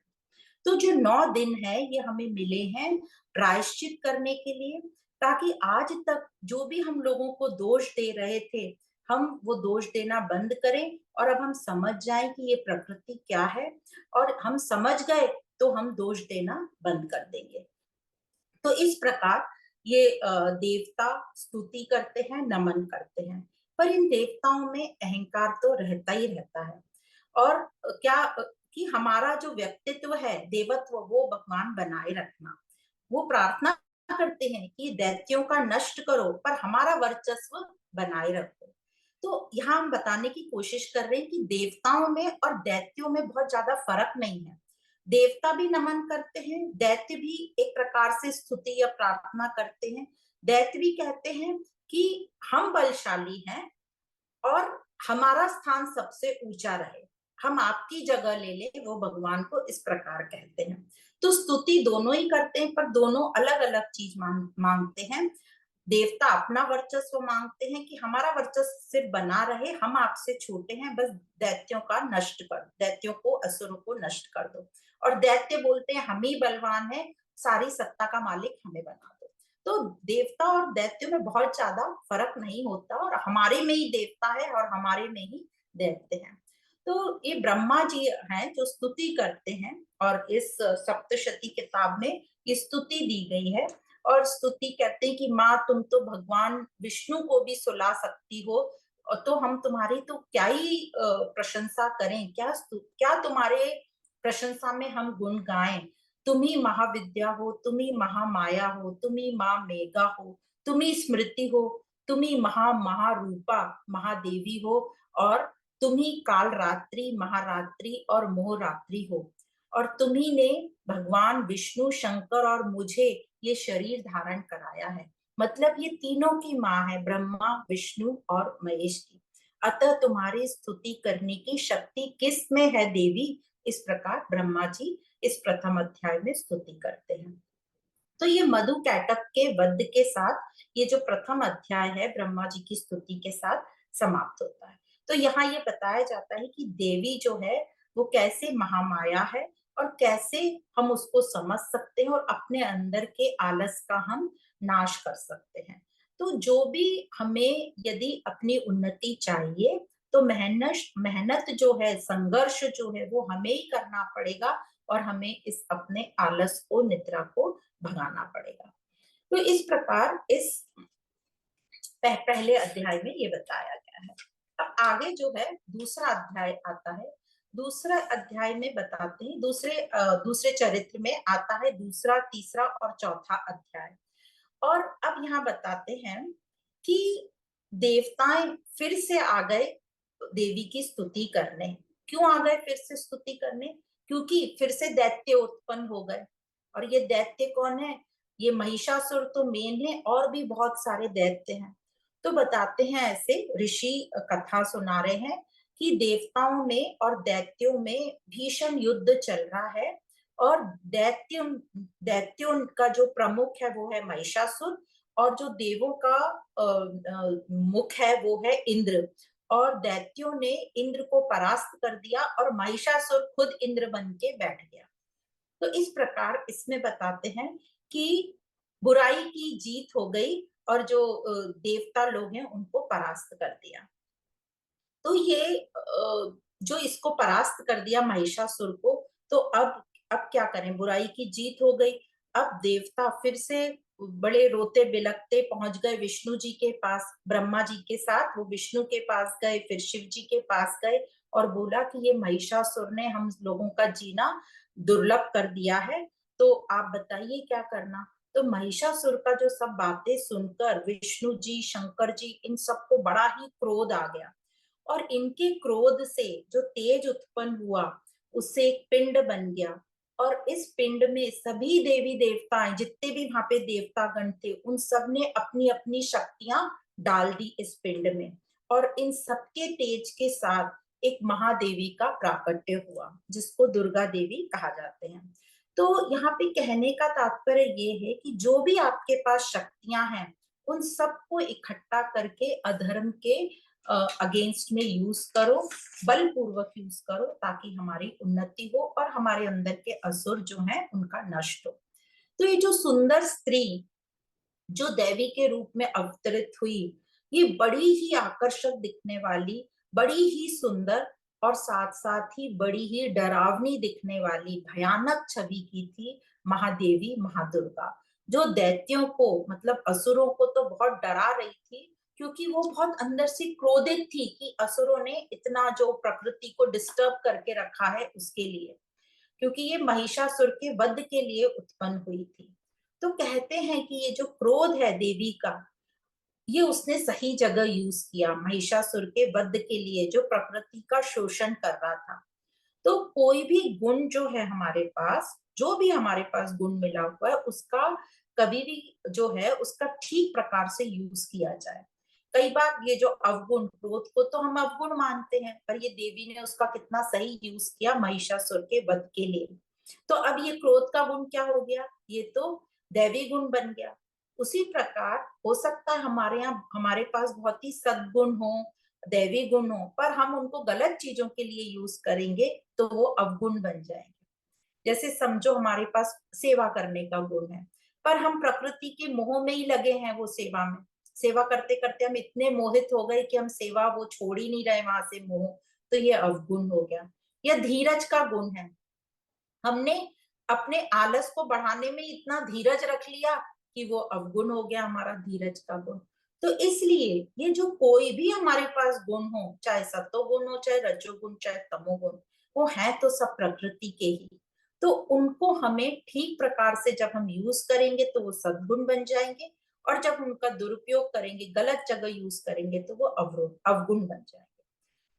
तो जो 9 दिन है ये हमें मिले हैं प्रायश्चित करने के लिए, ताकि आज तक जो भी हम लोगों को दोष दे रहे थे, हम वो दोष देना बंद करें और अब हम समझ जाएं कि ये प्रकृति क्या है, और हम समझ गए तो हम दोष देना बंद कर देंगे। तो इस प्रकार ये देवता स्तुति करते हैं, नमन करते हैं, पर इन देवताओं में अहंकार तो रहता ही रहता है। और कि हमारा जो व्यक्तित्व है, देवत्व, वो भगवान बनाए रखना। वो प्रार्थना करते हैं कि दैत्यों का नष्ट करो पर हमारा वर्चस्व बनाए रखो। तो यहाँ हम बताने की कोशिश कर रहे हैं कि देवताओं में और दैत्यों में बहुत ज्यादा फर्क नहीं है। देवता भी नमन करते हैं, दैत्य भी एक प्रकार से स्तुति या प्रार्थना करते हैं। दैत्य भी कहते हैं कि हम बलशाली हैं और हमारा स्थान सबसे ऊंचा रहे, हम आपकी जगह ले ले, वो भगवान को इस प्रकार कहते हैं। तो स्तुति दोनों ही करते हैं, पर दोनों अलग अलग चीज मांगते हैं। देवता अपना वर्चस्व मांगते हैं कि हमारा वर्चस्व सिर्फ बना रहे, हम आपसे छोटे हैं, बस दैत्यों का नष्ट कर, दैत्यों को, असुरों को नष्ट कर दो। और दैत्य बोलते हैं हम ही बलवान है, सारी सत्ता का मालिक हमें बना दो। तो देवता और दैत्य में बहुत ज्यादा फर्क नहीं होता, और हमारे में ही देवता है और हमारे में ही दैत्य है। तो ये ब्रह्मा जी हैं जो स्तुति करते हैं, और इस सप्तशती किताब में ये स्तुति दी गई है। और स्तुति कहते हैं कि माँ तुम तो भगवान विष्णु को भी सुला सकती हो, और तो हम तुम्हारी तो क्या ही प्रशंसा करें, क्या तुम्हारे प्रशंसा में हम गुण गाएं। तुम ही महाविद्या हो, तुम ही महामाया हो, तुम ही माँ मेघा हो, तुम ही स्मृति हो, तुम ही महारूपा महादेवी हो, और तुम ही काल रात्रि महारात्रि और मोहरात्रि हो। और तुम्ही ने भगवान विष्णु शंकर और मुझे ये शरीर धारण कराया है। मतलब ये तीनों की माँ है, ब्रह्मा विष्णु और महेश की। अतः तुम्हारी स्तुति करने की शक्ति किस में है देवी। इस प्रकार ब्रह्मा जी इस प्रथम अध्याय में स्तुति करते हैं। तो ये मधु कैटक के वध के साथ ये जो प्रथम अध्याय है ब्रह्मा जी की स्तुति के साथ समाप्त होता है। तो यहाँ ये बताया जाता है कि देवी जो है वो कैसे महामाया है, और कैसे हम उसको समझ सकते हैं और अपने अंदर के आलस का हम नाश कर सकते हैं। तो जो भी हमें यदि अपनी उन्नति चाहिए, तो मेहनत मेहनत जो है, संघर्ष जो है, वो हमें ही करना पड़ेगा, और हमें इस अपने आलस को, निद्रा को भगाना पड़ेगा। तो इस प्रकार इस पहले अध्याय में ये बताया गया है। अब आगे जो है दूसरा अध्याय आता है। दूसरा अध्याय में बताते हैं, दूसरे चरित्र में आता है दूसरा, तीसरा और चौथा अध्याय। और अब यहाँ बताते हैं कि देवताएं फिर से आ गए देवी की स्तुति करने। क्यों आ गए फिर से स्तुति करने? क्योंकि फिर से दैत्य उत्पन्न हो गए। और ये दैत्य कौन है? ये महिषासुर तो मेन है, और भी बहुत सारे दैत्य हैं। तो बताते हैं, ऐसे ऋषि कथा सुना रहे हैं कि देवताओं में और दैत्यों में भीषण युद्ध चल रहा है। और दैत्यों का जो प्रमुख है वो है महिषासुर, और जो देवों का मुख है वो है इंद्र। और दैत्यों ने इंद्र को परास्त कर दिया, और महिषासुर खुद इंद्र बन के बैठ गया। तो इस प्रकार इसमें बताते हैं कि बुराई की जीत हो गई, और जो देवता लोग हैं उनको परास्त कर दिया। तो ये जो इसको परास्त कर दिया महिषासुर को, तो अब क्या करें, बुराई की जीत हो गई। अब देवता फिर से बड़े रोते बिलखते पहुंच गए विष्णु जी के पास, ब्रह्मा जी के साथ वो विष्णु के पास गए, फिर शिव जी के पास गए, और बोला कि ये महिषासुर ने हम लोगों का जीना दुर्लभ कर दिया है, तो आप बताइए क्या करना। तो महिषासुर का जो सब बातें सुनकर विष्णु जी, शंकर जी, इन सबको बड़ा ही क्रोध आ गया। और इनके क्रोध से जो तेज उत्पन्न हुआ, उससे एक पिंड बन गया। और इस पिंड में सभी देवी देवताएं, जितने भी वहां पे देवतागण थे, उन सब ने अपनी अपनी शक्तियां डाल दी इस पिंड में। और इन सबके तेज के साथ एक महादेवी का प्राकट्य हुआ, जिसको दुर्गा देवी कहा जाते हैं। तो यहाँ पे कहने का तात्पर्य ये है कि जो भी आपके पास शक्तियां हैं, उन सबको इकट्ठा करके अधर्म के अगेंस्ट में यूज करो, बलपूर्वक यूज करो, ताकि हमारी उन्नति हो और हमारे अंदर के असुर जो हैं उनका नष्ट हो। तो ये जो सुंदर स्त्री जो देवी के रूप में अवतरित हुई, ये बड़ी ही आकर्षक दिखने वाली, बड़ी ही सुंदर और साथ साथ ही बड़ी ही डरावनी दिखने वाली भयानक छवि की थी महादेवी महादुर्गा, जो दैत्यों को मतलब असुरों को तो बहुत डरा रही थी, क्योंकि वो बहुत अंदर से क्रोधित थी कि असुरों ने इतना जो प्रकृति को डिस्टर्ब करके रखा है उसके लिए, क्योंकि ये महिषासुर के वध के लिए उत्पन्न हुई थी। तो कहते हैं कि ये जो क्रोध है देवी का, ये उसने सही जगह यूज किया महिषासुर के वध के लिए, जो प्रकृति का शोषण कर रहा था। तो कोई भी गुण जो है हमारे पास, जो भी हमारे पास गुण मिला हुआ है, उसका कभी भी जो है उसका ठीक प्रकार से यूज किया जाए। कई बार ये जो अवगुण, क्रोध को तो हम अवगुण मानते हैं, पर ये देवी ने उसका कितना सही यूज किया महिषासुर के वध के लिए। तो अब ये क्रोध का गुण क्या हो गया, ये तो दैवी गुण बन गया। उसी प्रकार हो सकता है हमारे यहाँ, हमारे पास बहुत ही सद्गुण हो, दैवी गुण हो, पर हम उनको गलत चीजों के लिए यूज करेंगे तो वो अवगुण बन जाएंगे। जैसे समझो हमारे पास सेवा करने का गुण है, पर हम प्रकृति के मोह में ही लगे हैं, वो सेवा में, सेवा करते करते हम इतने मोहित हो गए कि हम सेवा वो छोड़ ही नहीं रहे वहां से मोह, तो ये अवगुण हो गया। या धीरज का गुण है, हमने अपने आलस को बढ़ाने में इतना धीरज रख लिया कि वो अवगुण हो गया हमारा धीरज का गुण। तो इसलिए ये जो कोई भी हमारे पास गुण हो, चाहे सत्वगुण हो, चाहे रजोगुण, चाहे तमोगुण, वो है तो सब प्रकृति के ही। तो उनको हमें ठीक प्रकार से जब हम यूज करेंगे तो वो सद्गुण बन जाएंगे, और जब उनका दुरुपयोग करेंगे, गलत जगह यूज करेंगे, तो वो अवगुण बन जाएंगे।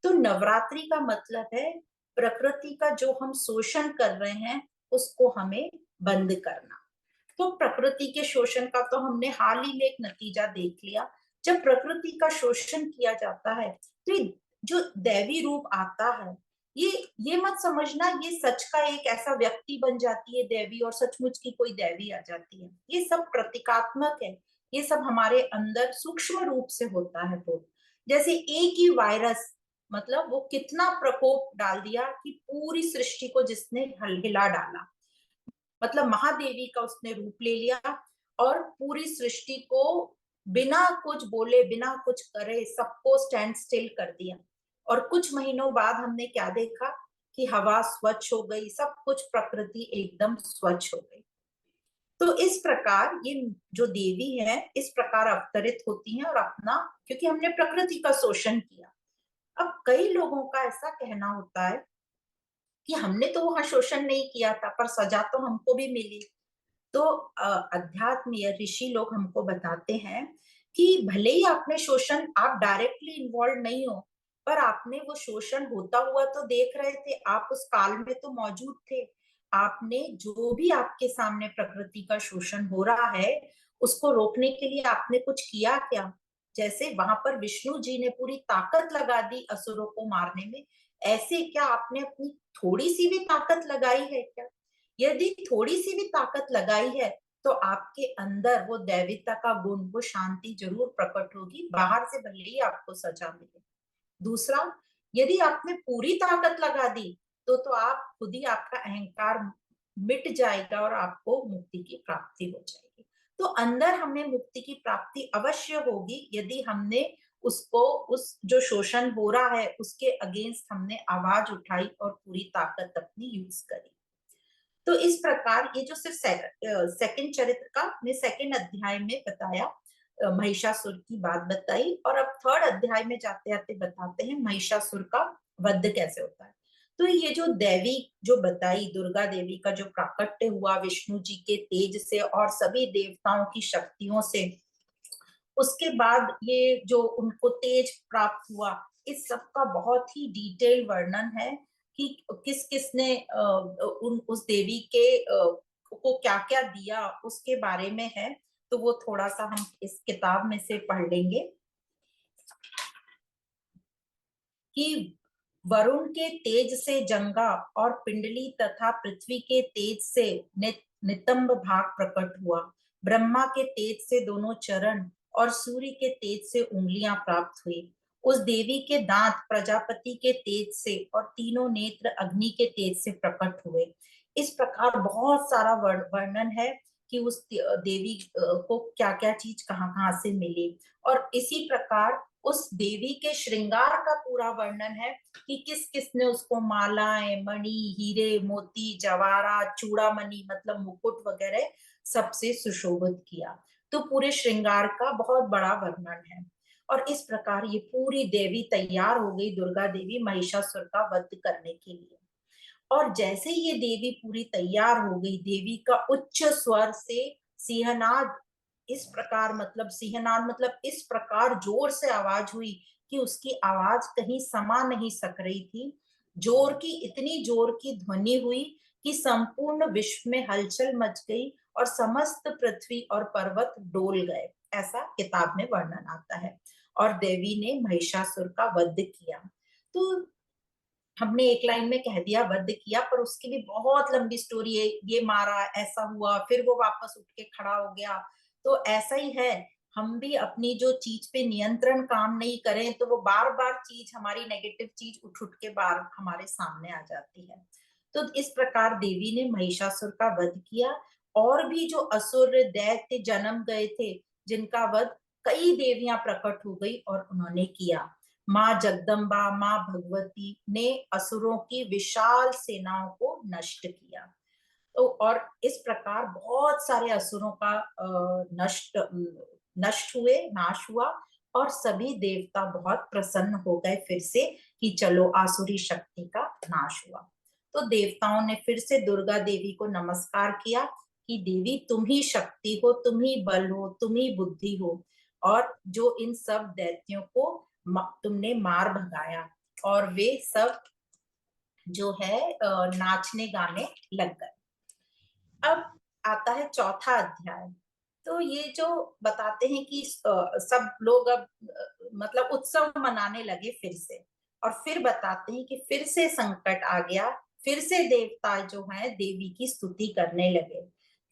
तो नवरात्रि का मतलब है प्रकृति का जो हम शोषण कर रहे हैं उसको हमें बंद करना। तो प्रकृति के शोषण का तो हमने हाल ही में एक नतीजा देख लिया। जब प्रकृति का शोषण किया जाता है तो ये जो दैवी रूप आता है, ये मत समझना ये सच का एक ऐसा व्यक्ति बन जाती है देवी और सचमुच की कोई देवी आ जाती है। ये सब प्रतीकात्मक है, ये सब हमारे अंदर सूक्ष्म रूप से होता है। तो जैसे एक ही वायरस, मतलब वो कितना प्रकोप डाल दिया कि पूरी सृष्टि को जिसने हिला डाला, मतलब महादेवी का उसने रूप ले लिया और पूरी सृष्टि को बिना कुछ बोले, बिना कुछ करे, सबको स्टैंड स्टिल कर दिया। और कुछ महीनों बाद हमने क्या देखा कि हवा स्वच्छ हो गई, सब कुछ प्रकृति एकदम स्वच्छ हो गई। तो इस प्रकार ये जो देवी है इस प्रकार अवतरित होती हैं और अपना, क्योंकि हमने प्रकृति का शोषण किया। अब कई लोगों का ऐसा कहना होता है कि हमने तो वहां शोषण नहीं किया था, पर सजा तो हमको भी मिली। तो अध्यात्म या ऋषि लोग हमको बताते हैं कि भले ही आपने शोषण, आप डायरेक्टली इन्वॉल्व नहीं हो, पर आपने वो शोषण होता हुआ तो देख रहे थे, आप उस काल में तो मौजूद थे। आपने जो भी आपके सामने प्रकृति का शोषण हो रहा है उसको रोकने के लिए आपने कुछ किया क्या? जैसे वहां पर विष्णु जी ने पूरी ताकत लगा दी असुरों को मारने में, ऐसे क्या आपने अपनी थोड़ी सी भी ताकत लगाई है क्या? यदि थोड़ी सी भी ताकत लगाई है तो आपके अंदर वो दैविता का गुण, वो शांति जरूर प्रकट होगी, बाहर से भले ही आपको सजा मिले। दूसरा, यदि आपने पूरी ताकत लगा दी तो आप खुद ही, आपका अहंकार मिट जाएगा और आपको मुक्ति की प्राप्ति हो जाएगी। तो अंदर हमें मुक्ति की प्राप्ति अवश्य होगी यदि हमने उसको, उस जो शोषण हो रहा है उसके अगेंस्ट हमने आवाज उठाई और पूरी ताकत अपनी यूज करी। तो इस प्रकार ये जो सिर्फ सेकंड चरित्र का मैं सेकंड अध्याय में बताया, महिषासुर की बात बताई, और अब थर्ड अध्याय में जाते आते बताते हैं महिषासुर का वध कैसे होता है। तो ये जो देवी जो बताई, दुर्गा देवी का जो प्राकट्य हुआ विष्णु जी के तेज से और सभी देवताओं की शक्तियों से, उसके बाद ये जो उनको तेज प्राप्त हुआ, इस सब का बहुत ही डिटेल वर्णन है कि किस किसने उस देवी के को क्या क्या दिया उसके बारे में है। तो वो थोड़ा सा हम इस किताब में से पढ़ लेंगे कि वरुण के तेज से जंगा और पिंडली तथा पृथ्वी के तेज से नितंब भाग प्रकट हुआ। ब्रह्मा के तेज से दोनों चरण और सूर्य के तेज से उंगलियां प्राप्त हुई। उस देवी के दांत प्रजापति के तेज से और तीनों नेत्र अग्नि के तेज से प्रकट हुए। इस प्रकार बहुत सारा वर्णन है कि उस देवी को क्या क्या चीज कहाँ कहाँ से मिली। और इसी प्रकार उस देवी के श्रृंगार का पूरा वर्णन है कि किस किसने उसको मालाएं, मणि, हीरे, मोती, जवाहरात, चूड़ामणि मतलब मुकुट वगैरह सबसे सुशोभित किया। तो पूरे श्रृंगार का बहुत बड़ा वर्णन है। और इस प्रकार ये पूरी देवी तैयार हो गई, दुर्गा देवी महिषासुर का वध करने के लिए। और जैसे ये देवी पूरी तैयार हो गई, देवी का उच्च स्वर से सिंहनाद, इस प्रकार मतलब सिंहनाद मतलब इस प्रकार जोर से आवाज हुई कि उसकी आवाज कहीं समा नहीं सक रही थी। जोर की, इतनी जोर की ध्वनि हुई कि संपूर्ण विश्व में हलचल मच गई और समस्त पृथ्वी और पर्वत डोल गए, ऐसा किताब में वर्णन आता है। और देवी ने महिषासुर का वध किया। तो हमने एक लाइन में कह दिया वध किया, पर उसकी भी बहुत लंबी स्टोरी है। ये मारा, ऐसा हुआ, फिर वो वापस उठ के खड़ा हो गया। तो ऐसा ही है, हम भी अपनी जो चीज पे नियंत्रण काम नहीं करें तो वो बार बार चीज, हमारी नेगेटिव चीज उठ उठ के बार हमारे सामने आ जाती है। तो इस प्रकार देवी ने महिषासुर का वध किया। और भी जो असुर दैत्य जन्म गए थे, जिनका वध कई देवियां प्रकट हो गई और उन्होंने किया। माँ जगदम्बा, माँ भगवती ने असुरों की विशाल सेनाओं को नष्ट किया। तो और इस प्रकार बहुत सारे असुरों का नष्ट हुए, नाश हुआ। और सभी देवता बहुत प्रसन्न हो गए फिर से कि चलो आसुरी शक्ति का नाश हुआ। तो देवताओं ने फिर से दुर्गा देवी को नमस्कार किया कि देवी तुम ही शक्ति हो, तुम ही बल हो, तुम ही बुद्धि हो, और जो इन सब दैत्यों को तुमने मार भगाया। और वे सब जो है नाचने गाने लग गए। अब आता है चौथा अध्याय। तो ये जो बताते हैं कि सब लोग अब मतलब उत्सव मनाने लगे फिर से। और फिर बताते हैं कि फिर से संकट आ गया, फिर से देवता जो है देवी की स्तुति करने लगे,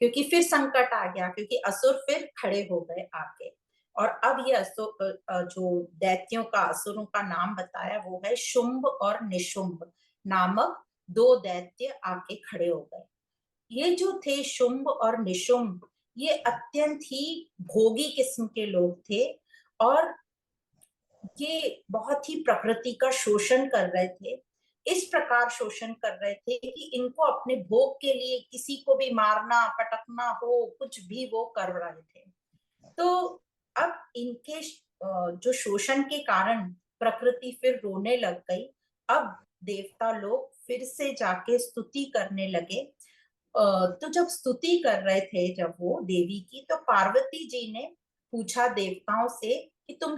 क्योंकि फिर संकट आ गया, क्योंकि असुर फिर खड़े हो गए आके। और अब ये जो दैत्यों का, असुरों का नाम बताया वो है शुंभ और निशुंभ नामक दो दैत्य आके खड़े हो गए। ये जो थे शुंभ और निशुंभ, ये अत्यंत ही भोगी किस्म के लोग थे। और ये बहुत ही प्रकृति का शोषण कर रहे थे। इस प्रकार शोषण कर रहे थे कि इनको अपने भोग के लिए किसी को भी मारना, पटकना हो, कुछ भी वो कर रहे थे। तो अब इनके जो शोषण के कारण प्रकृति फिर रोने लग गई। अब देवता लोग फिर से जाके स्तुति करने लगे। तो जब स्तुति कर रहे थे जब वो देवी की, तो पार्वती जी ने पूछा देवताओं से कि तुम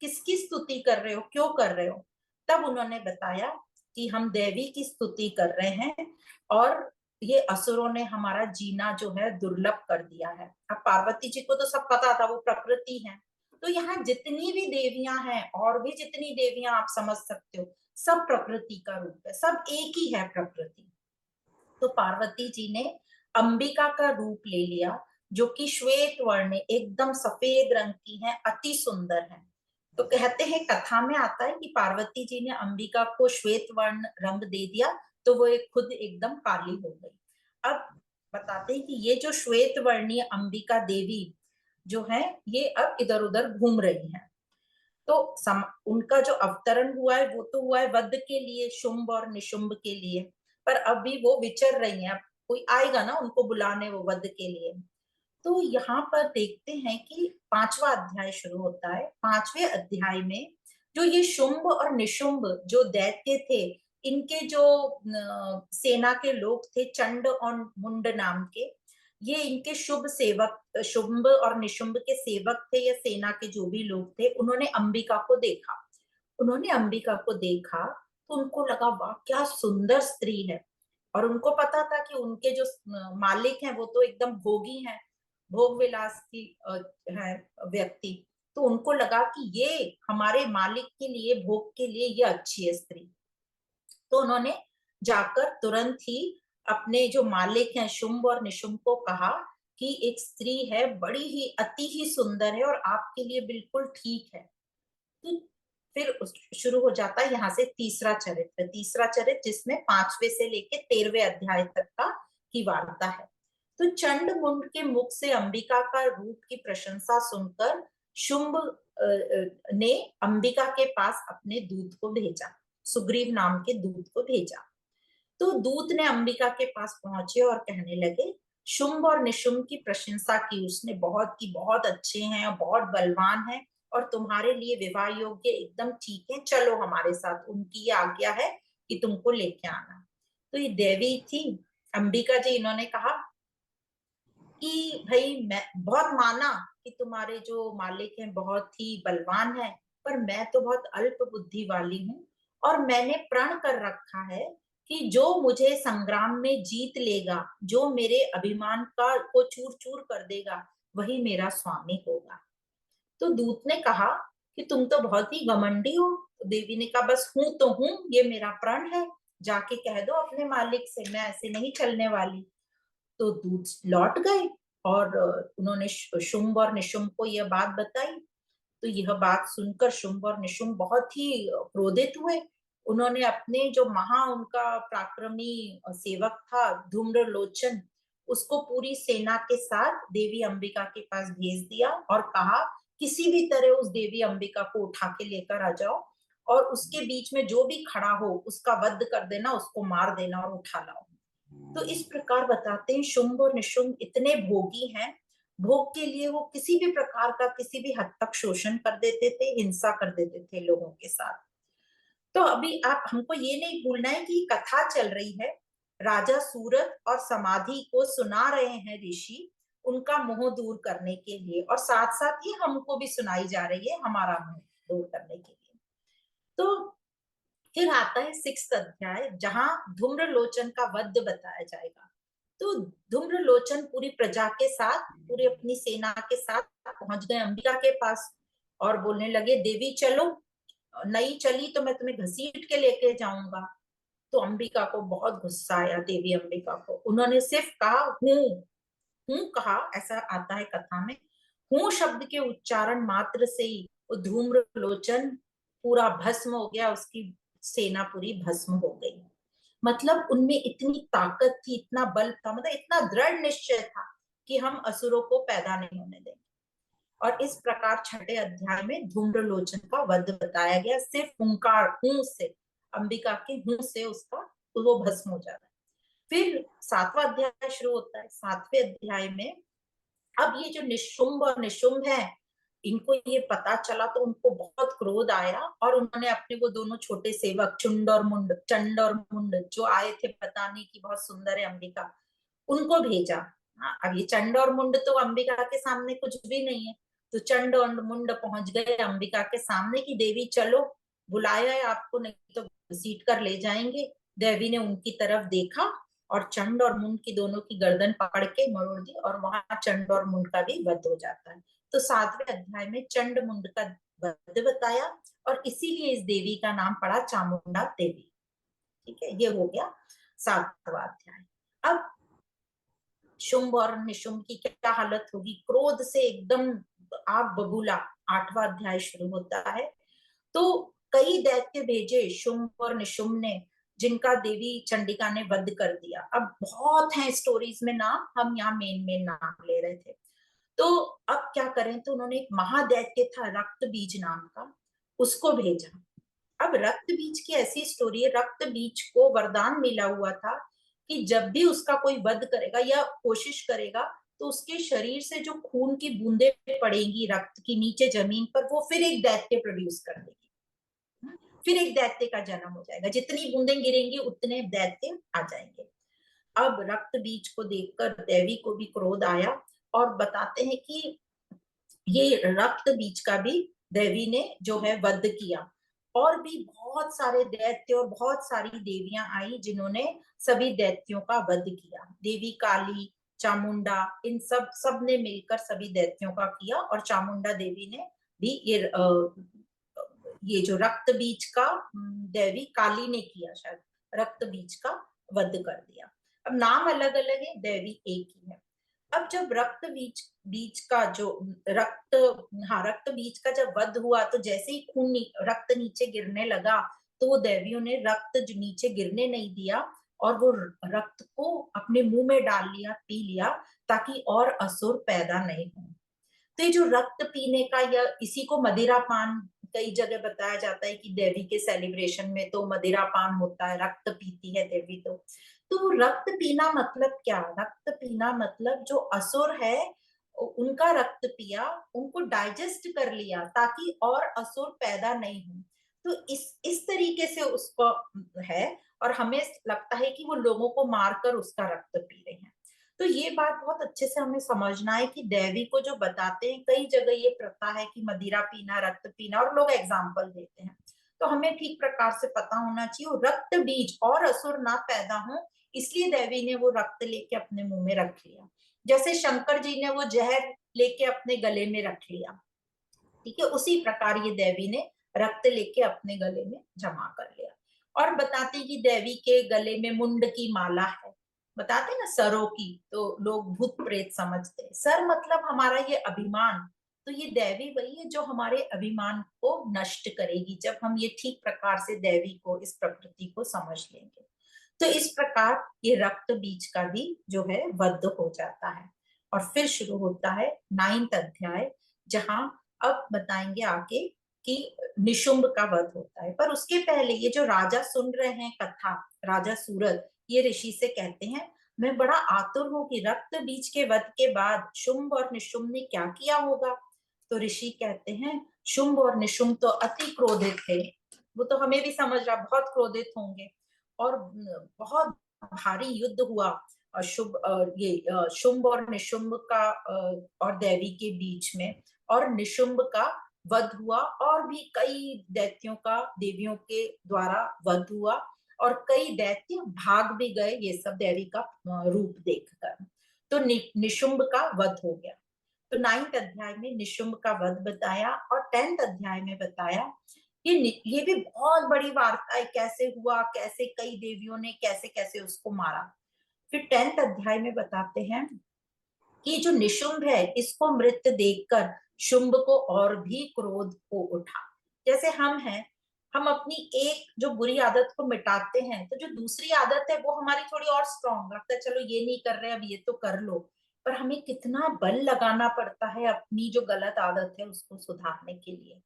किसकी स्तुति कर रहे हो, क्यों कर रहे हो। तब उन्होंने बताया कि हम देवी की स्तुति कर रहे हैं, और ये असुरों ने हमारा जीना जो है दुर्लभ कर दिया है। अब पार्वती जी को तो सब पता था, वो प्रकृति है। तो यहाँ जितनी भी देवियां हैं, और भी जितनी देवियां आप समझ सकते हो, सब प्रकृति का रूप है, सब एक ही है प्रकृति। तो पार्वती जी ने अंबिका का रूप ले लिया, जो कि श्वेत वर्ण, एकदम सफेद रंग की है, अति सुंदर है। तो कहते हैं, कथा में आता है कि पार्वती जी ने अंबिका को श्वेत वर्ण रंग दे दिया, तो वो एक खुद एकदम काली हो गई। अब बताते हैं कि ये जो श्वेत वर्णीय अंबिका देवी जो है, ये अब इधर उधर घूम रही है। तो उनका जो अवतरण हुआ है वो तो हुआ है वध के लिए, शुंभ और निशुंभ के लिए। पर अभी वो विचर रही हैं, कोई आएगा ना उनको बुलाने वो वध के लिए। तो यहाँ पर देखते हैं कि पांचवा अध्याय शुरू होता है। पांचवे अध्याय में जो ये शुंभ और निशुंभ जो दैत्य थे, इनके जो सेना के लोग थे, चंड और मुंड नाम के, ये इनके शुभ सेवक, शुंभ और निशुंभ के सेवक थे, या सेना के जो भी लोग थे, उन्होंने अंबिका को देखा। उन्होंने अंबिका को देखा तो उनको लगा, वाह क्या सुंदर स्त्री है। और उनको पता था कि उनके जो मालिक हैं वो तो एकदम भोगी हैं, भोग विलास की है व्यक्ति। तो उनको लगा कि ये हमारे मालिक के लिए, भोग के लिए ये अच्छी है स्त्री। तो उन्होंने जाकर तुरंत ही अपने जो मालिक हैं शुंभ और निशुंभ को कहा कि एक स्त्री है, बड़ी ही अति ही सुंदर है और आपके लिए बिल्कुल ठीक है। तो फिर शुरू हो जाता है यहाँ से तीसरा चरित्र जिसमें 5वें से लेके 13वें अध्याय तक का की वार्ता है। तो चंड मुंड के मुख से अंबिका का रूप की प्रशंसा सुनकर शुंभ ने अंबिका के पास अपने दूत को भेजा, सुग्रीव नाम के दूत को भेजा। तो दूत ने अंबिका के पास पहुंचे और कहने लगे, शुंभ और निशुंभ की प्रशंसा की उसने, बहुत की बहुत अच्छे हैं और बहुत बलवान हैं और तुम्हारे लिए विवाह योग्य एकदम ठीक है, चलो हमारे साथ, उनकी ये आज्ञा है कि तुमको लेके आना। तो ये देवी थी अंबिका जी, इन्होंने कहा कि भाई मैं बहुत माना कि तुम्हारे जो मालिक हैं बहुत ही बलवान है, पर मैं तो बहुत अल्प बुद्धि वाली हूँ और मैंने प्रण कर रखा है कि जो मुझे संग्राम में जीत लेगा, जो मेरे अभिमान का को चूर चूर कर देगा, वही मेरा स्वामी होगा। तो दूत ने कहा कि तुम तो बहुत ही घमंडी हो। तो देवी ने कहा बस हूं तो हूं, ये मेरा प्रण है, जाके कह दो अपने मालिक से, मैं ऐसे नहीं चलने वाली। तो दूत लौट गए और उन्होंने शुंभ और निशुंभ को यह बात बताई। तो यह बात सुनकर शुंभ और निशुंभ बहुत ही क्रोधित हुए। उन्होंने अपने जो उनका पराक्रमी सेवक था धूम्रलोचन, उसको पूरी सेना के साथ देवी अंबिका के पास भेज दिया और कहा किसी भी तरह उस देवी अंबिका को उठा के लेकर आ जाओ और उसके बीच में जो भी खड़ा हो उसका वध कर देना, उसको मार देना और उठा लाओ। तो इस प्रकार बताते हैं शुंभ और निशुंभ इतने भोगी हैं, भोग के लिए वो किसी भी प्रकार का किसी भी हद तक शोषण कर देते थे, हिंसा कर देते थे लोगों के साथ। तो अभी आप हमको ये नहीं भूलना है कि कथा चल रही है, राजा सूरत और समाधि को सुना रहे हैं ऋषि, उनका मोह दूर करने के लिए, और साथ साथ ये हमको भी सुनाई जा रही है हमारा मोह दूर करने के लिए। तो फिर आता है 6th अध्याय जहां धूम्रलोचन का वध बताया जाएगा। तो धूम्रलोचन पूरी प्रजा के साथ, पूरी अपनी सेना के साथ पहुंच गए अंबिका के पास और बोलने लगे देवी चलो, नहीं चली तो मैं तुम्हें घसीट के लेके जाऊंगा। तो अंबिका को बहुत गुस्सा आया, देवी अंबिका को। उन्होंने सिर्फ कहा हूं, हूं कहा, ऐसा आता है कथा में। हूं शब्द के उच्चारण मात्र से ही वो धूम्रलोचन पूरा भस्म हो गया, उसकी सेना पूरी भस्म हो गई। मतलब उनमें इतनी ताकत थी, इतना बल था, मतलब इतना दृढ़ निश्चय था कि हम असुरों को पैदा नहीं होने देंगे। और इस प्रकार 6ठे अध्याय में धूम्रलोचन का वध बताया गया, सिर्फ हुंकार, हूं से, अंबिका के हूं से उसका, तो वो भस्म हो जाता है। फिर 7वां अध्याय शुरू होता है। 7वें अध्याय में अब ये जो निशुंभ और निशुंभ है, इनको ये पता चला तो उनको बहुत क्रोध आया और उन्होंने अपने वो दोनों छोटे सेवक चंड और मुंड जो आए थे बताने की बहुत सुंदर है अंबिका, उनको भेजा। हाँ, अब ये चंड और मुंड तो अंबिका के सामने कुछ भी नहीं है। तो चंड और मुंड पहुंच गए अंबिका के सामने कि देवी चलो, बुलाया है आपको, नहीं तो घसीट कर ले जाएंगे। देवी ने उनकी तरफ देखा और चंड और मुंड की दोनों की गर्दन पकड़ के मरोड़ दी और वहां चंड और मुंड का भी वध हो जाता है। तो 7वें अध्याय में चंड मुंड का वध बताया और इसीलिए इस देवी का नाम पड़ा चामुंडा देवी। ठीक है, ये हो गया 7वां अध्याय। अब शुंभ और निशुंभ की क्या हालत होगी, क्रोध से एकदम आग बबूला। 8वां अध्याय शुरू होता है। तो कई दैत्य भेजे शुंभ और निशुंभ ने, जिनका देवी चंडिका ने वध कर दिया। अब बहुत हैं स्टोरीज में नाम, हम यहाँ मेन मेन नाम ले रहे थे। तो अब क्या करें, तो उन्होंने एक महादैत्य था रक्त बीज नाम का, उसको भेजा। अब रक्त बीज की ऐसी स्टोरी है, रक्त बीज को वरदान मिला हुआ था कि जब भी उसका कोई वध करेगा या कोशिश करेगा, तो उसके शरीर से जो खून की बूंदें पड़ेंगी रक्त की नीचे जमीन पर, वो फिर एक दैत्य प्रोड्यूस कर देगी। फिर एक दैत्य का जन्म हो जाएगा, जितनी बूंदें गिरेंगी उतने दैत्य आ जाएंगे। अब रक्त बीज को देखकर देवी को भी क्रोध आया और बताते हैं कि ये रक्त बीज का भी देवी ने जो है वध किया। और भी बहुत सारे दैत्य और बहुत सारी देवियां आई जिन्होंने सभी दैत्यों का वध किया। देवी काली, चामुंडा, इन सब ने मिलकर सभी दैत्यों का किया और चामुंडा देवी ने भी ये जो रक्त बीज का, देवी काली ने किया शायद, रक्त बीज का वध कर दिया। अब नाम अलग अलग है, देवी एक ही है। अब जब रक्त बीज बीज का जो रक्त रक्त बीज का जब वध हुआ, तो जैसे ही रक्त नीचे गिरने लगा, तो वो देवियों ने रक्त जो नीचे गिरने नहीं दिया, और वो रक्त को अपने मुंह में डाल लिया, पी लिया, ताकि और असुर पैदा नहीं हो। तो ये जो रक्त पीने का, या इसी को मदिरा पान कई जगह बताया जाता है कि देवी के सेलिब्रेशन में तो मदिरा पान होता है, रक्त पीती है देवी। तो रक्त पीना मतलब क्या? रक्त पीना मतलब जो असुर है उनका रक्त पिया, उनको डाइजेस्ट कर लिया, ताकि और असुर पैदा नहीं हो। तो इस तरीके से उसको है, और हमें लगता है कि वो लोगों को मारकर उसका रक्त पी रहे हैं। तो ये बात बहुत अच्छे से हमें समझना है कि देवी को जो बताते हैं, कई जगह ये प्रथा है कि मदिरा पीना, रक्त पीना, और लोग एग्जाम्पल देते हैं। तो हमें ठीक प्रकार से पता होना चाहिए, रक्त बीज और असुर ना पैदा हो, इसलिए देवी ने वो रक्त लेके अपने मुंह में रख लिया। जैसे शंकर जी ने वो जहर लेके अपने गले में रख लिया, ठीक है, उसी प्रकार ये देवी ने रक्त लेके अपने गले में जमा कर लिया। और बताते कि देवी के गले में मुंड की माला है, बताते ना सरों की, तो लोग भूत प्रेत समझते हैं। सर मतलब हमारा ये अभिमान। तो ये देवी वही है जो हमारे अभिमान को नष्ट करेगी, जब हम ये ठीक प्रकार से देवी को, इस प्रकृति को समझ लेंगे। तो इस प्रकार ये रक्त बीज का भी जो है वध हो जाता है। और फिर शुरू होता है 9th अध्याय, जहां अब बताएंगे आगे कि निशुंभ का वध होता है। पर उसके पहले ये जो राजा सुन रहे हैं कथा, राजा सूरत, ये ऋषि से कहते हैं, मैं बड़ा आतुर हूं कि रक्त बीज के वध के बाद शुंभ और निशुंभ ने क्या किया होगा। तो ऋषि कहते हैं, शुंभ और निशुंभ तो अति क्रोधित थे। वो तो हमें भी समझ रहा, बहुत क्रोधित होंगे, और बहुत भारी युद्ध हुआ शुंभ और निशुंभ का और देवी के बीच में। और निशुंभ का वध हुआ, और भी कई दैत्यों का देवियों के द्वारा वध हुआ, और कई दैत्य भाग भी गए ये सब देवी का रूप देखकर। तो निशुंभ का वध हो गया। तो 9th अध्याय में निशुंभ का वध बताया, और 10th अध्याय में बताया ये भी बहुत बड़ी वार्ता है, कैसे हुआ, कैसे कई देवियों ने कैसे कैसे उसको मारा। फिर 10th अध्याय में बताते हैं कि जो निशुंभ है, इसको मृत देखकर शुंभ को और भी क्रोध हो उठा। जैसे हम हैं, हम अपनी एक जो बुरी आदत को मिटाते हैं, तो जो दूसरी आदत है वो हमारी थोड़ी और स्ट्रांग लगता है, चलो ये नहीं कर रहे, अब ये तो कर लो। पर हमें कितना बल लगाना पड़ता है अपनी जो गलत आदत है उसको सुधारने के लिए।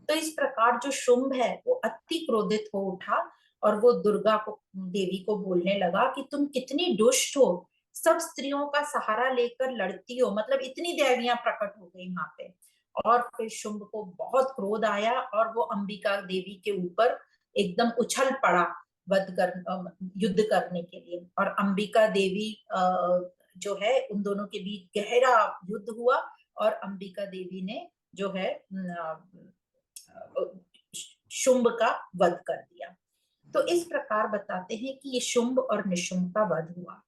तो इस प्रकार जो शुंभ है वो अति क्रोधित हो उठा, और वो दुर्गा को, देवी को बोलने लगा कि तुम कितनी दुष्ट हो, सब स्त्रियों का सहारा लेकर लड़ती हो। मतलब इतनी देवियां प्रकट हो गई वहां पे। और फिर शुंभ को बहुत क्रोध आया, और वो अंबिका देवी के ऊपर एकदम उछल पड़ा युद्ध करने के लिए। और अंबिका देवी जो है, उन दोनों के बीच गहरा युद्ध हुआ, और अंबिका देवी ने जो है शुंभ का वध कर दिया। तो इस प्रकार बताते हैं कि ये शुंभ और निशुंभ का वध हुआ।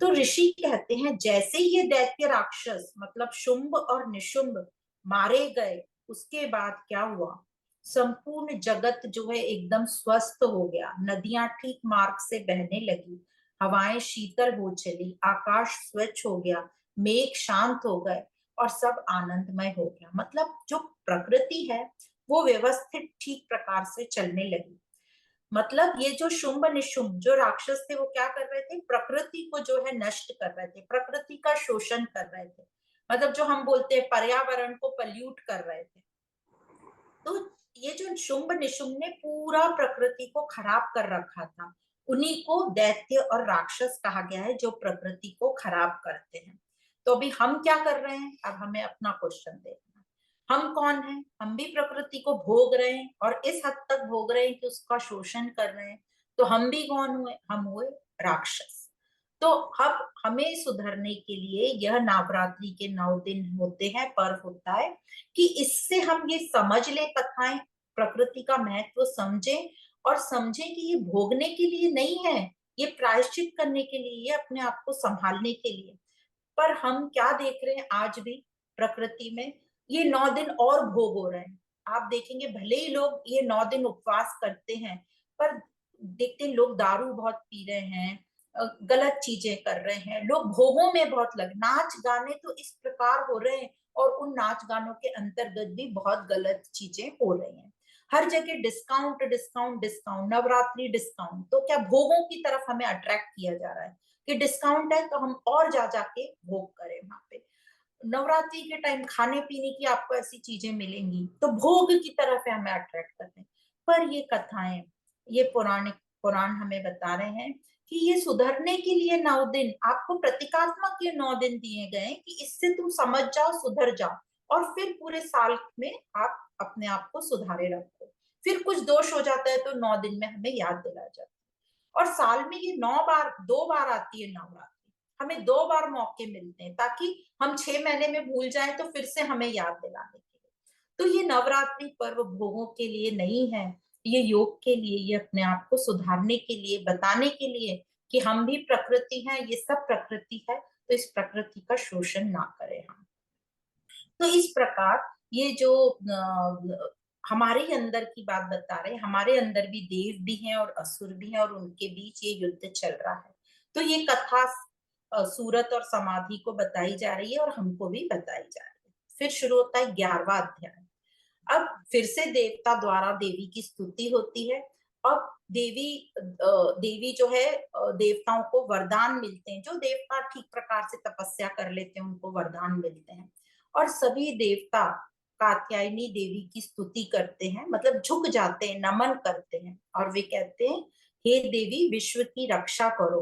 तो ऋषि कहते हैं, जैसे ये दैत्य राक्षस मतलब शुंभ और निशुंभ मारे गए, उसके बाद क्या हुआ, संपूर्ण जगत जो है एकदम स्वस्थ हो गया, नदियां ठीक मार्ग से बहने लगी, हवाएं शीतल हो चली, आकाश स्वच्छ हो गया, मेघ शांत हो गए, और सब आनंदमय हो गया। मतलब जो प्रकृति है वो व्यवस्थित ठीक प्रकार से चलने लगी। मतलब ये जो शुंभ निशुंभ जो राक्षस थे, वो क्या कर रहे थे, प्रकृति को जो है नष्ट कर रहे थे, प्रकृति का शोषण कर रहे थे। मतलब जो हम बोलते हैं पर्यावरण को पल्यूट कर रहे थे। तो ये जो शुंभ निशुंभ ने पूरा प्रकृति को खराब कर रखा था, उन्हीं को दैत्य और राक्षस कहा गया है, जो प्रकृति को खराब करते हैं। तो अभी हम क्या कर रहे हैं, अब हमें अपना क्वेश्चन देखना। हम कौन हैं? हम भी प्रकृति को भोग रहे हैं, और इस हद तक भोग रहे हैं कि उसका शोषण कर रहे हैं। तो हम भी कौन हुए? हम हुए राक्षस। तो अब हमें सुधरने के लिए यह नवरात्रि के 9 दिन होते हैं, पर्व होता है, कि इससे हम ये समझ ले कथाएं, प्रकृति का महत्व समझें, और समझें कि ये भोगने के लिए नहीं है, ये प्रायश्चित करने के लिए, ये अपने आप को संभालने के लिए। पर हम क्या देख रहे हैं आज भी प्रकृति में, ये 9 दिन और भोग हो रहे हैं। आप देखेंगे भले ही लोग ये 9 दिन उपवास करते हैं, पर देखते हैं लोग दारू बहुत पी रहे हैं, गलत चीजें कर रहे हैं, लोग भोगों में बहुत लग, नाच गाने तो इस प्रकार हो रहे हैं और उन नाच गानों के अंतर्गत भी बहुत गलत चीजें हो रही हैं। हर जगह discount discount discount, Navratri discount, तो क्या भोगों की तरफ हमें अट्रैक्ट किया जा रहा है कि डिस्काउंट है तो हम और जा जाके भोग करें वहां पे। नवरात्रि के टाइम खाने पीने की आपको ऐसी चीजें मिलेंगी तो भोग की तरफ है हमें अट्रैक्ट करते हैं। पर ये कथाएं, ये पुराण हमें बता रहे हैं कि ये सुधरने के लिए 9 दिन, आपको प्रतीकात्मक ये 9 दिन दिए गए कि इससे तुम समझ जाओ, सुधर जाओ, और फिर पूरे साल में आप अपने आप को सुधारे रखो। फिर कुछ दोष हो जाता है तो 9 दिन में हमें याद दिला जाता है। और साल में ये 9 बार, 2 बार आती है नवरात्रि, हमें 2 बार मौके मिलते हैं ताकि हम 6 महीने में भूल जाएं तो फिर से हमें याद दिलाने के लिए। तो ये नवरात्रि पर्व भोगों के लिए नहीं है, ये योग के लिए, ये अपने आप को सुधारने के लिए, बताने के लिए कि हम भी प्रकृति हैं, ये सब प्रकृति है, तो इस प्रकृति का शोषण ना करें हम। तो इस प्रकार ये जो हमारे ही अंदर की बात बता रहे हैं, हमारे अंदर भी देव भी हैं और असुर भी हैं और उनके बीच ये युद्ध चल रहा है। तो ये कथा सूरत और समाधि को बताई जा रही है और हमको भी बताई जा रही है। फिर शुरू होता है 11वां अध्याय। अब फिर से देवता द्वारा देवी की स्तुति होती है। अब देवी जो है, देवताओं को वरदान मिलते हैं, जो देवता ठीक प्रकार से तपस्या कर लेते हैं उनको वरदान मिलते हैं। और सभी देवता कात्यायनी देवी की स्तुति करते हैं, मतलब झुक जाते हैं, नमन करते हैं, और वे कहते हैं, हे देवी विश्व की रक्षा करो,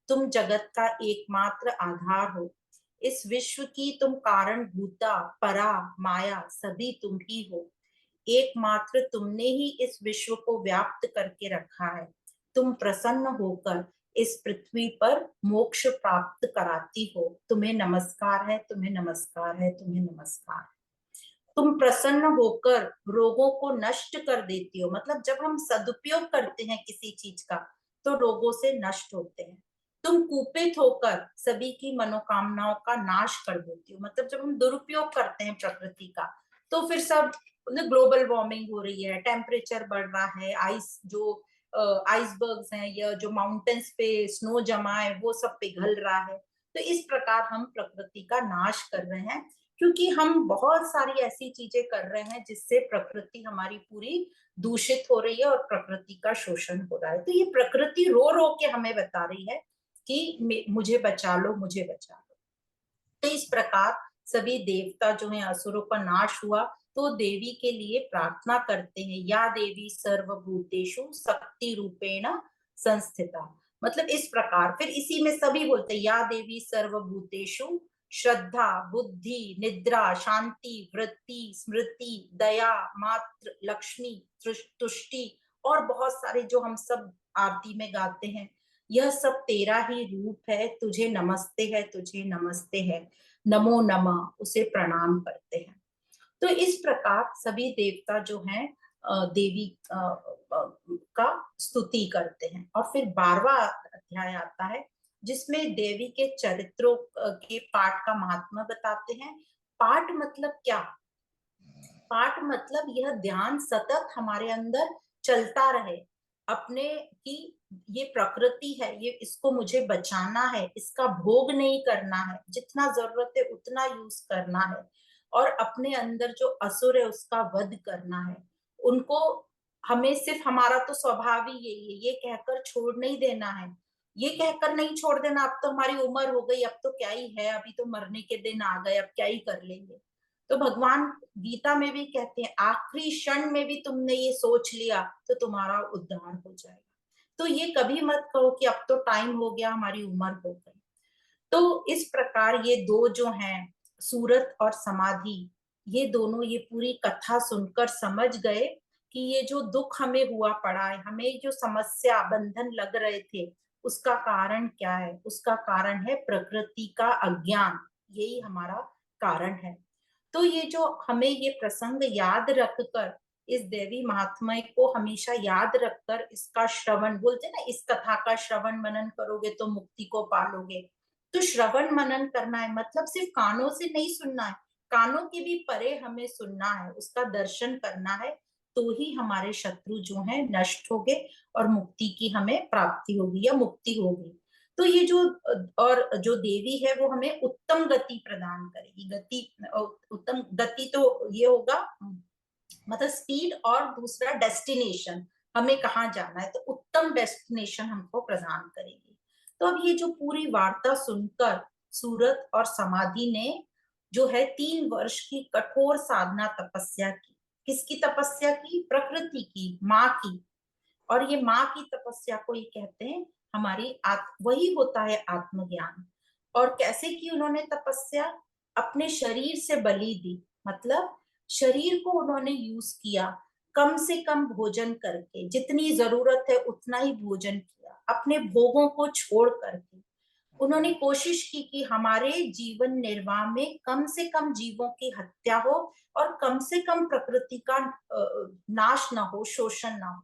तुम जगत का एकमात्र आधार हो, इस विश्व की तुम कारण भूता परा माया सभी तुम ही हो, एकमात्र तुमने ही इस विश्व को व्याप्त करके रखा है, तुम प्रसन्न होकर इस पृथ्वी पर मोक्ष प्राप्त कराती हो, तुम्हें नमस्कार है, तुम्हें नमस्कार है, तुम्हें नमस्कार है। तुम प्रसन्न होकर रोगों को नष्ट कर देती हो, मतलब जब हम सदुपयोग करते हैं किसी चीज का तो रोगों से नष्ट होते हैं। तुम कुपित होकर सभी की मनोकामनाओं का नाश कर देती हो, मतलब जब हम दुरुपयोग करते हैं प्रकृति का तो फिर सब, ग्लोबल वार्मिंग हो रही है, टेम्परेचर बढ़ रहा है, आइस जो आइसबर्ग्स हैं या जो माउंटेन्स पे स्नो जमा है वो सब पिघल रहा है। तो इस प्रकार हम प्रकृति का नाश कर रहे हैं, क्योंकि हम बहुत सारी ऐसी चीजें कर रहे हैं जिससे प्रकृति हमारी पूरी दूषित हो रही है और प्रकृति का शोषण हो रहा है। तो ये प्रकृति रो रो के हमें बता रही है कि मुझे बचा लो, मुझे बचा लो। तो इस प्रकार सभी देवता जो हैं, असुरों का नाश हुआ तो देवी के लिए प्रार्थना करते हैं, या देवी सर्वभूतेषु शक्ति रूपेण संस्थिता, मतलब इस प्रकार। फिर इसी में सभी बोलते हैं, या देवी सर्वभूतेषु श्रद्धा बुद्धि निद्रा शांति वृत्ति स्मृति दया मात्र लक्ष्मी तुष्टि, और बहुत सारे जो हम सब आरती में गाते हैं, यह सब तेरा ही रूप है, तुझे नमस्ते है, तुझे नमस्ते है, नमो नमः, उसे प्रणाम करते हैं। तो इस प्रकार सभी देवता जो हैं देवी का स्तुति करते हैं। और फिर 12वां अध्याय आता है जिसमें देवी के चरित्रों के पाठ का महात्मा बताते हैं। पाठ मतलब क्या? पाठ मतलब यह ध्यान सतत हमारे अंदर चलता रहे, अपने की ये प्रकृति है, ये इसको मुझे बचाना है, इसका भोग नहीं करना है, जितना जरूरत है उतना यूज करना है, और अपने अंदर जो असुर है उसका वध करना है, उनको हमें सिर्फ, हमारा तो स्वभाव ही यही है, ये कहकर छोड़ नहीं देना है, ये कहकर नहीं छोड़ देना अब तो हमारी उम्र हो गई, अब तो क्या ही है, अभी तो मरने के दिन आ गए, अब क्या ही कर लेंगे। तो भगवान गीता में भी कहते हैं, आखिरी क्षण में भी तुमने ये सोच लिया तो तुम्हारा उद्धार हो जाएगा। तो ये कभी मत कहो कि अब तो टाइम हो गया, हमारी उम्र हो गई। तो इस प्रकार ये दो जो हैं, सूरत और समाधि, ये दोनों ये पूरी कथा सुनकर समझ गए कि ये जो दुख हमें हुआ पड़ा है, हमें जो समस्या बंधन लग रहे थे, उसका कारण क्या है? उसका कारण है प्रकृति का अज्ञान, यही हमारा कारण है। तो ये जो हमें ये प्रसंग याद रखकर, इस देवी महात्म्य को हमेशा याद रखकर इसका श्रवण, बोलते हैं ना, इस कथा का श्रवण मनन करोगे तो मुक्ति को पालोगे। तो श्रवण मनन करना है, मतलब सिर्फ कानों से नहीं सुनना है, कानों के भी परे हमें सुनना है, उसका दर्शन करना है, तो ही हमारे शत्रु जो हैं नष्ट होंगे और मुक्ति की हमें प्राप्ति होगी या मुक्ति होगी। तो ये जो और जो देवी है वो हमें उत्तम गति प्रदान करेगी। गति, उत्तम गति तो ये होगा मतलब स्पीड, और दूसरा डेस्टिनेशन, हमें कहाँ जाना है, तो उत्तम डेस्टिनेशन हमको प्रदान करेगी। तो अब ये जो पूरी वार्ता सुनकर सूरत और समाधि ने जो है 3 वर्ष की कठोर साधना तपस्या की। किसकी तपस्या की? प्रकृति की, माँ की। और ये माँ की तपस्या को ये कहते हैं हमारी वही होता है आत्मज्ञान। और कैसे की उन्होंने तपस्या? अपने शरीर से बलि दी, मतलब शरीर को उन्होंने यूज किया, कम से कम भोजन करके, जितनी जरूरत है उतना ही भोजन किया, अपने भोगों को छोड़ करके उन्होंने कोशिश की कि हमारे जीवन निर्वाह में कम से कम जीवों की हत्या हो, और कम से कम प्रकृति का नाश ना हो, शोषण ना हो।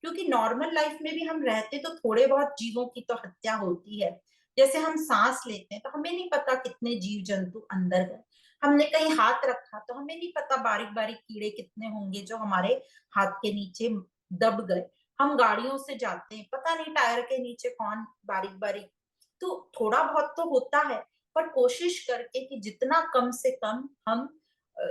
क्योंकि नॉर्मल लाइफ में भी हम रहते तो थोड़े बहुत जीवों की तो हत्या होती है। जैसे हम सांस लेते हैं तो हमें नहीं पता कितने जीव जंतु अंदर गए, हमने कहीं हाथ रखा तो हमें नहीं पता बारीक बारीक कीड़े कितने होंगे जो हमारे हाथ के नीचे दब गए। हम गाड़ियों से जाते हैं, पता नहीं टायर के नीचे कौन बारीक बारीक, तो थोड़ा बहुत तो होता है, पर कोशिश करके कि जितना कम से कम हम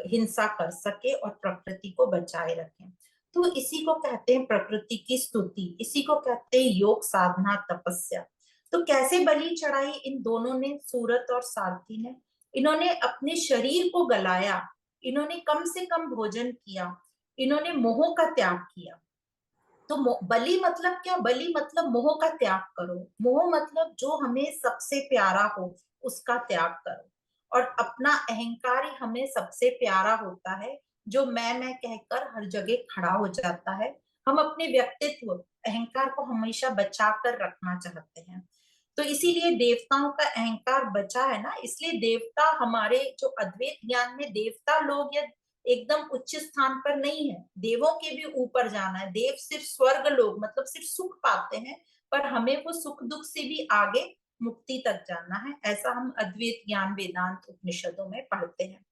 हिंसा कर सके और प्रकृति को बचाए रखें। तो इसी को कहते हैं प्रकृति की स्तुति, इसी को कहते हैं योग साधना तपस्या। तो कैसे बलि चढ़ाई इन दोनों ने, सूरत और सारथी ने? इन्होंने अपने शरीर को गलाया, इन्होंने कम से कम भोजन किया, इन्होंने मोह का त्याग किया। तो बलि मतलब क्या? बलि मतलब मोह का त्याग करो। मोह मतलब जो हमें सबसे प्यारा हो उसका त्याग करो। और अपना अहंकार ही हमें सबसे प्यारा होता है, जो मैं कहकर हर जगह खड़ा हो जाता है। हम अपने व्यक्तित्व, अहंकार को हमेशा बचा कर रखना चाहते हैं। तो इसीलिए देवताओं का अहंकार बचा है ना, इसलिए देवता हमारे जो अद्वैत ज्ञान में देवता लोग या एकदम उच्च स्थान पर नहीं है, देवों के भी ऊपर जाना है। देव सिर्फ स्वर्ग लोग मतलब सिर्फ सुख पाते हैं, पर हमें वो सुख दुख से भी आगे मुक्ति तक जाना है, ऐसा हम अद्वैत ज्ञान वेदांत उपनिषदों में पढ़ते हैं।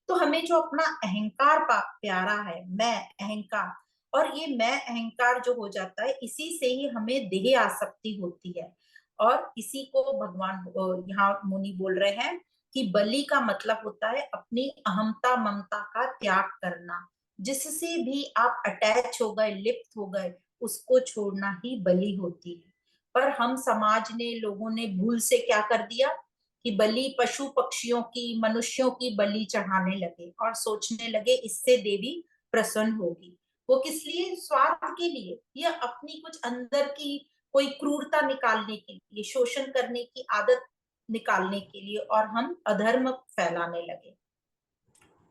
तो हमें जो अपना अहंकार प्यारा है, मैं अहंकार, और ये मैं अहंकार जो हो जाता है इसी से ही हमें देह आसक्ति होती है। और इसी को भगवान यहाँ मुनि बोल रहे हैं कि बलि का मतलब होता है अपनी अहमता ममता का त्याग करना। जिससे भी आप अटैच हो गए, लिप्त हो गए, उसको छोड़ना ही बलि होती है। पर हम समाज ने, लोगों ने भूल से क्या कर दिया कि बलि पशु पक्षियों की, मनुष्यों की बलि चढ़ाने लगे और सोचने लगे इससे देवी प्रसन्न होगी। वो किस लिए? स्वार्थ के लिए, या अपनी कुछ अंदर की कोई क्रूरता निकालने के लिए, शोषण करने की आदत निकालने के लिए, और हम अधर्म फैलाने लगे।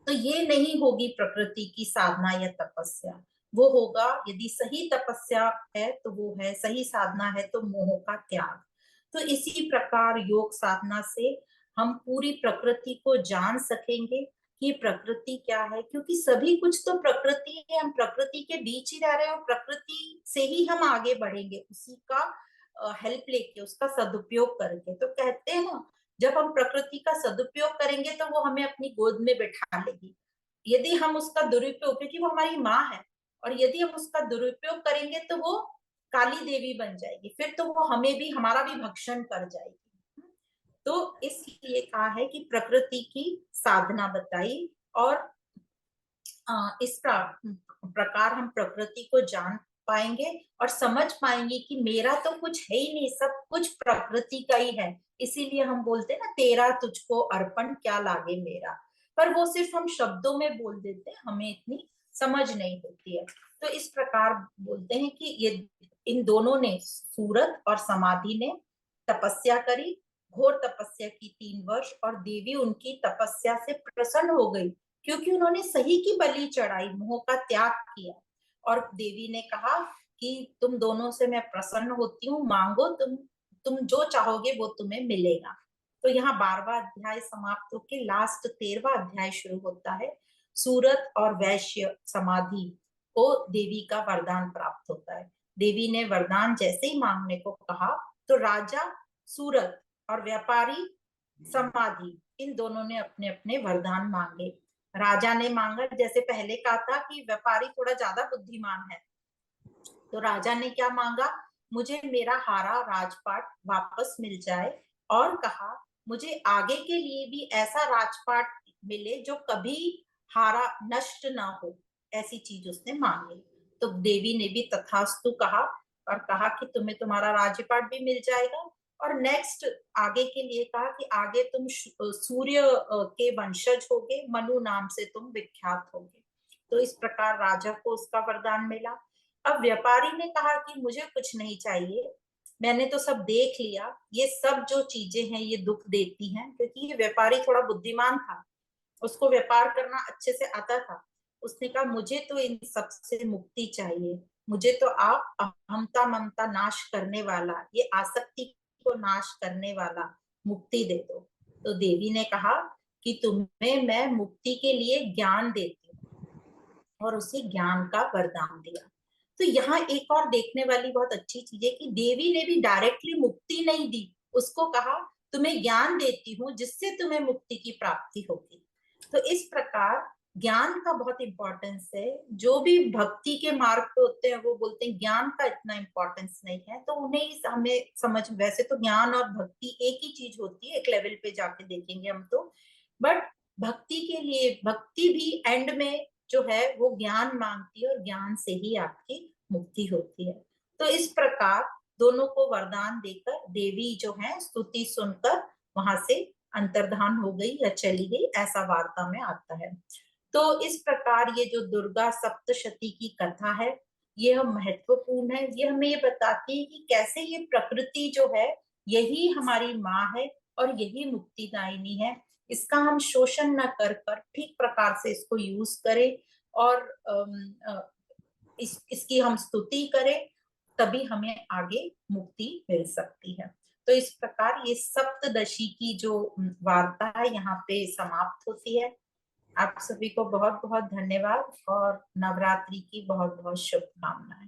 तो ये नहीं होगी प्रकृति की साधना या तपस्या। वो होगा, यदि सही तपस्या है तो वो है, सही साधना है तो मोह का त्याग। तो इसी प्रकार योग साधना से हम पूरी प्रकृति को जान सकेंगे कि प्रकृति क्या है, क्योंकि सभी कुछ तो प्रकृति है, हम प्रकृति के बीच ही रह रहे हैं और प्रकृति से ही हम आगे बढ़ेंगे, उसी का हेल्प लेके, उसका सदुपयोग करके। तो कहते हैं ना, जब हम प्रकृति का सदुपयोग करेंगे तो वो हमें अपनी गोद में बैठा लेगी। यदि हम उसका दुरुपयोग, क्योंकि वो हमारी माँ है, और यदि हम उसका दुरुपयोग करेंगे तो वो काली देवी बन जाएगी, फिर तो वो हमें भी, हमारा भी भक्षण कर जाएगी। तो इसलिए कहा है कि प्रकृति की साधना बताई, और इस प्रकार हम प्रकृति को जान पाएंगे और समझ पाएंगे कि मेरा तो कुछ है ही नहीं, सब कुछ प्रकृति का ही है। इसीलिए हम बोलते हैं ना, तेरा तुझको अर्पण क्या लागे मेरा। पर वो सिर्फ हम शब्दों में बोल देते हैं, हमें इतनी समझ नहीं होती है। तो इस प्रकार बोलते हैं कि ये इन दोनों ने, सूरत और समाधि ने तपस्या करी, घोर तपस्या की 3 वर्ष, और देवी उनकी तपस्या से प्रसन्न हो गई, क्योंकि उन्होंने सही की बलि चढ़ाई, मोह का त्याग किया। और देवी ने कहा कि तुम दोनों से मैं प्रसन्न होती हूँ, मांगो, तुम जो चाहोगे वो तुम्हें मिलेगा। तो यहाँ 12वां अध्याय समाप्त होकर लास्ट 13वां अध्याय शुरू होता है। सूरत और वैश्य समाधि को देवी का वरदान प्राप्त होता है। देवी ने वरदान जैसे ही मांगने को कहा, तो राजा सूरत और व्यापारी समाधि, इन दोनों ने अपने अपने वरदान मांगे। राजा ने मांगा, जैसे पहले कहा था कि व्यापारी थोड़ा ज्यादा बुद्धिमान है, तो राजा ने क्या मांगा मुझे मेरा हारा राजपाट वापस मिल जाए, और कहा मुझे आगे के लिए भी ऐसा राजपाट मिले जो कभी हारा नष्ट ना हो, ऐसी चीज उसने मांगी। तो देवी ने भी तथास्तु कहा और कहा कि तुम्हें तुम्हारा राजपाट भी मिल जाएगा, और नेक्स्ट आगे के लिए कहा कि आगे तुम सूर्य के वंशज होगे, मनु नाम से तुम विख्यात होगे। तो इस प्रकार राजा को उसका वरदान मिला। अब व्यापारी ने कहा कि मुझे कुछ नहीं चाहिए, मैंने तो सब देख लिया, ये सब जो चीजें हैं ये दुख देती हैं, क्योंकि ये व्यापारी थोड़ा बुद्धिमान था, उसको व्यापार करना अच्छे से आता था। उसने कहा मुझे तो इन सब से मुक्ति चाहिए, मुझे तो आप अहमता ममता नाश करने वाला, ये आसक्ति को नाश करने वाला मुक्ति दे दो। तो देवी ने कहा कि तुम्हें मैं मुक्ति के लिए ज्ञान देती हूँ, और उसे ज्ञान का वरदान दिया। तो यहाँ एक और देखने वाली बहुत अच्छी चीज है कि देवी ने भी डायरेक्टली मुक्ति नहीं दी, उसको कहा तुम्हें ज्ञान देती हूँ जिससे तुम्हें मुक्ति की प्राप्ति होगी। तो इस प्रकार ज्ञान का बहुत इंपॉर्टेंस है। जो भी भक्ति के मार्ग पे होते हैं वो बोलते हैं ज्ञान का इतना इंपॉर्टेंस नहीं है, तो उन्हें हमें समझ, वैसे तो ज्ञान और भक्ति एक ही चीज होती है, एक लेवल पे जाके देखेंगे हम तो, बट भक्ति के लिए भक्ति भी एंड में जो है वो ज्ञान मांगती है, और ज्ञान से ही आपकी मुक्ति होती है। तो इस प्रकार दोनों को वरदान देकर देवी जो है स्तुति सुनकर वहां से अंतर्धान हो गई या चली गई, ऐसा वार्ता में आता है। तो इस प्रकार ये जो दुर्गा सप्तशती की कथा है, यह महत्वपूर्ण है। ये हमें ये बताती है कि कैसे ये प्रकृति जो है यही हमारी माँ है और यही मुक्तिदायिनी है। इसका हम शोषण न कर कर ठीक प्रकार से इसको यूज करें, और इसकी हम स्तुति करें, तभी हमें आगे मुक्ति मिल सकती है। तो इस प्रकार ये सप्तदशी की जो वार्ता है यहाँ पे समाप्त होती है। आप सभी को बहुत बहुत धन्यवाद, और नवरात्रि की बहुत बहुत शुभकामनाएं।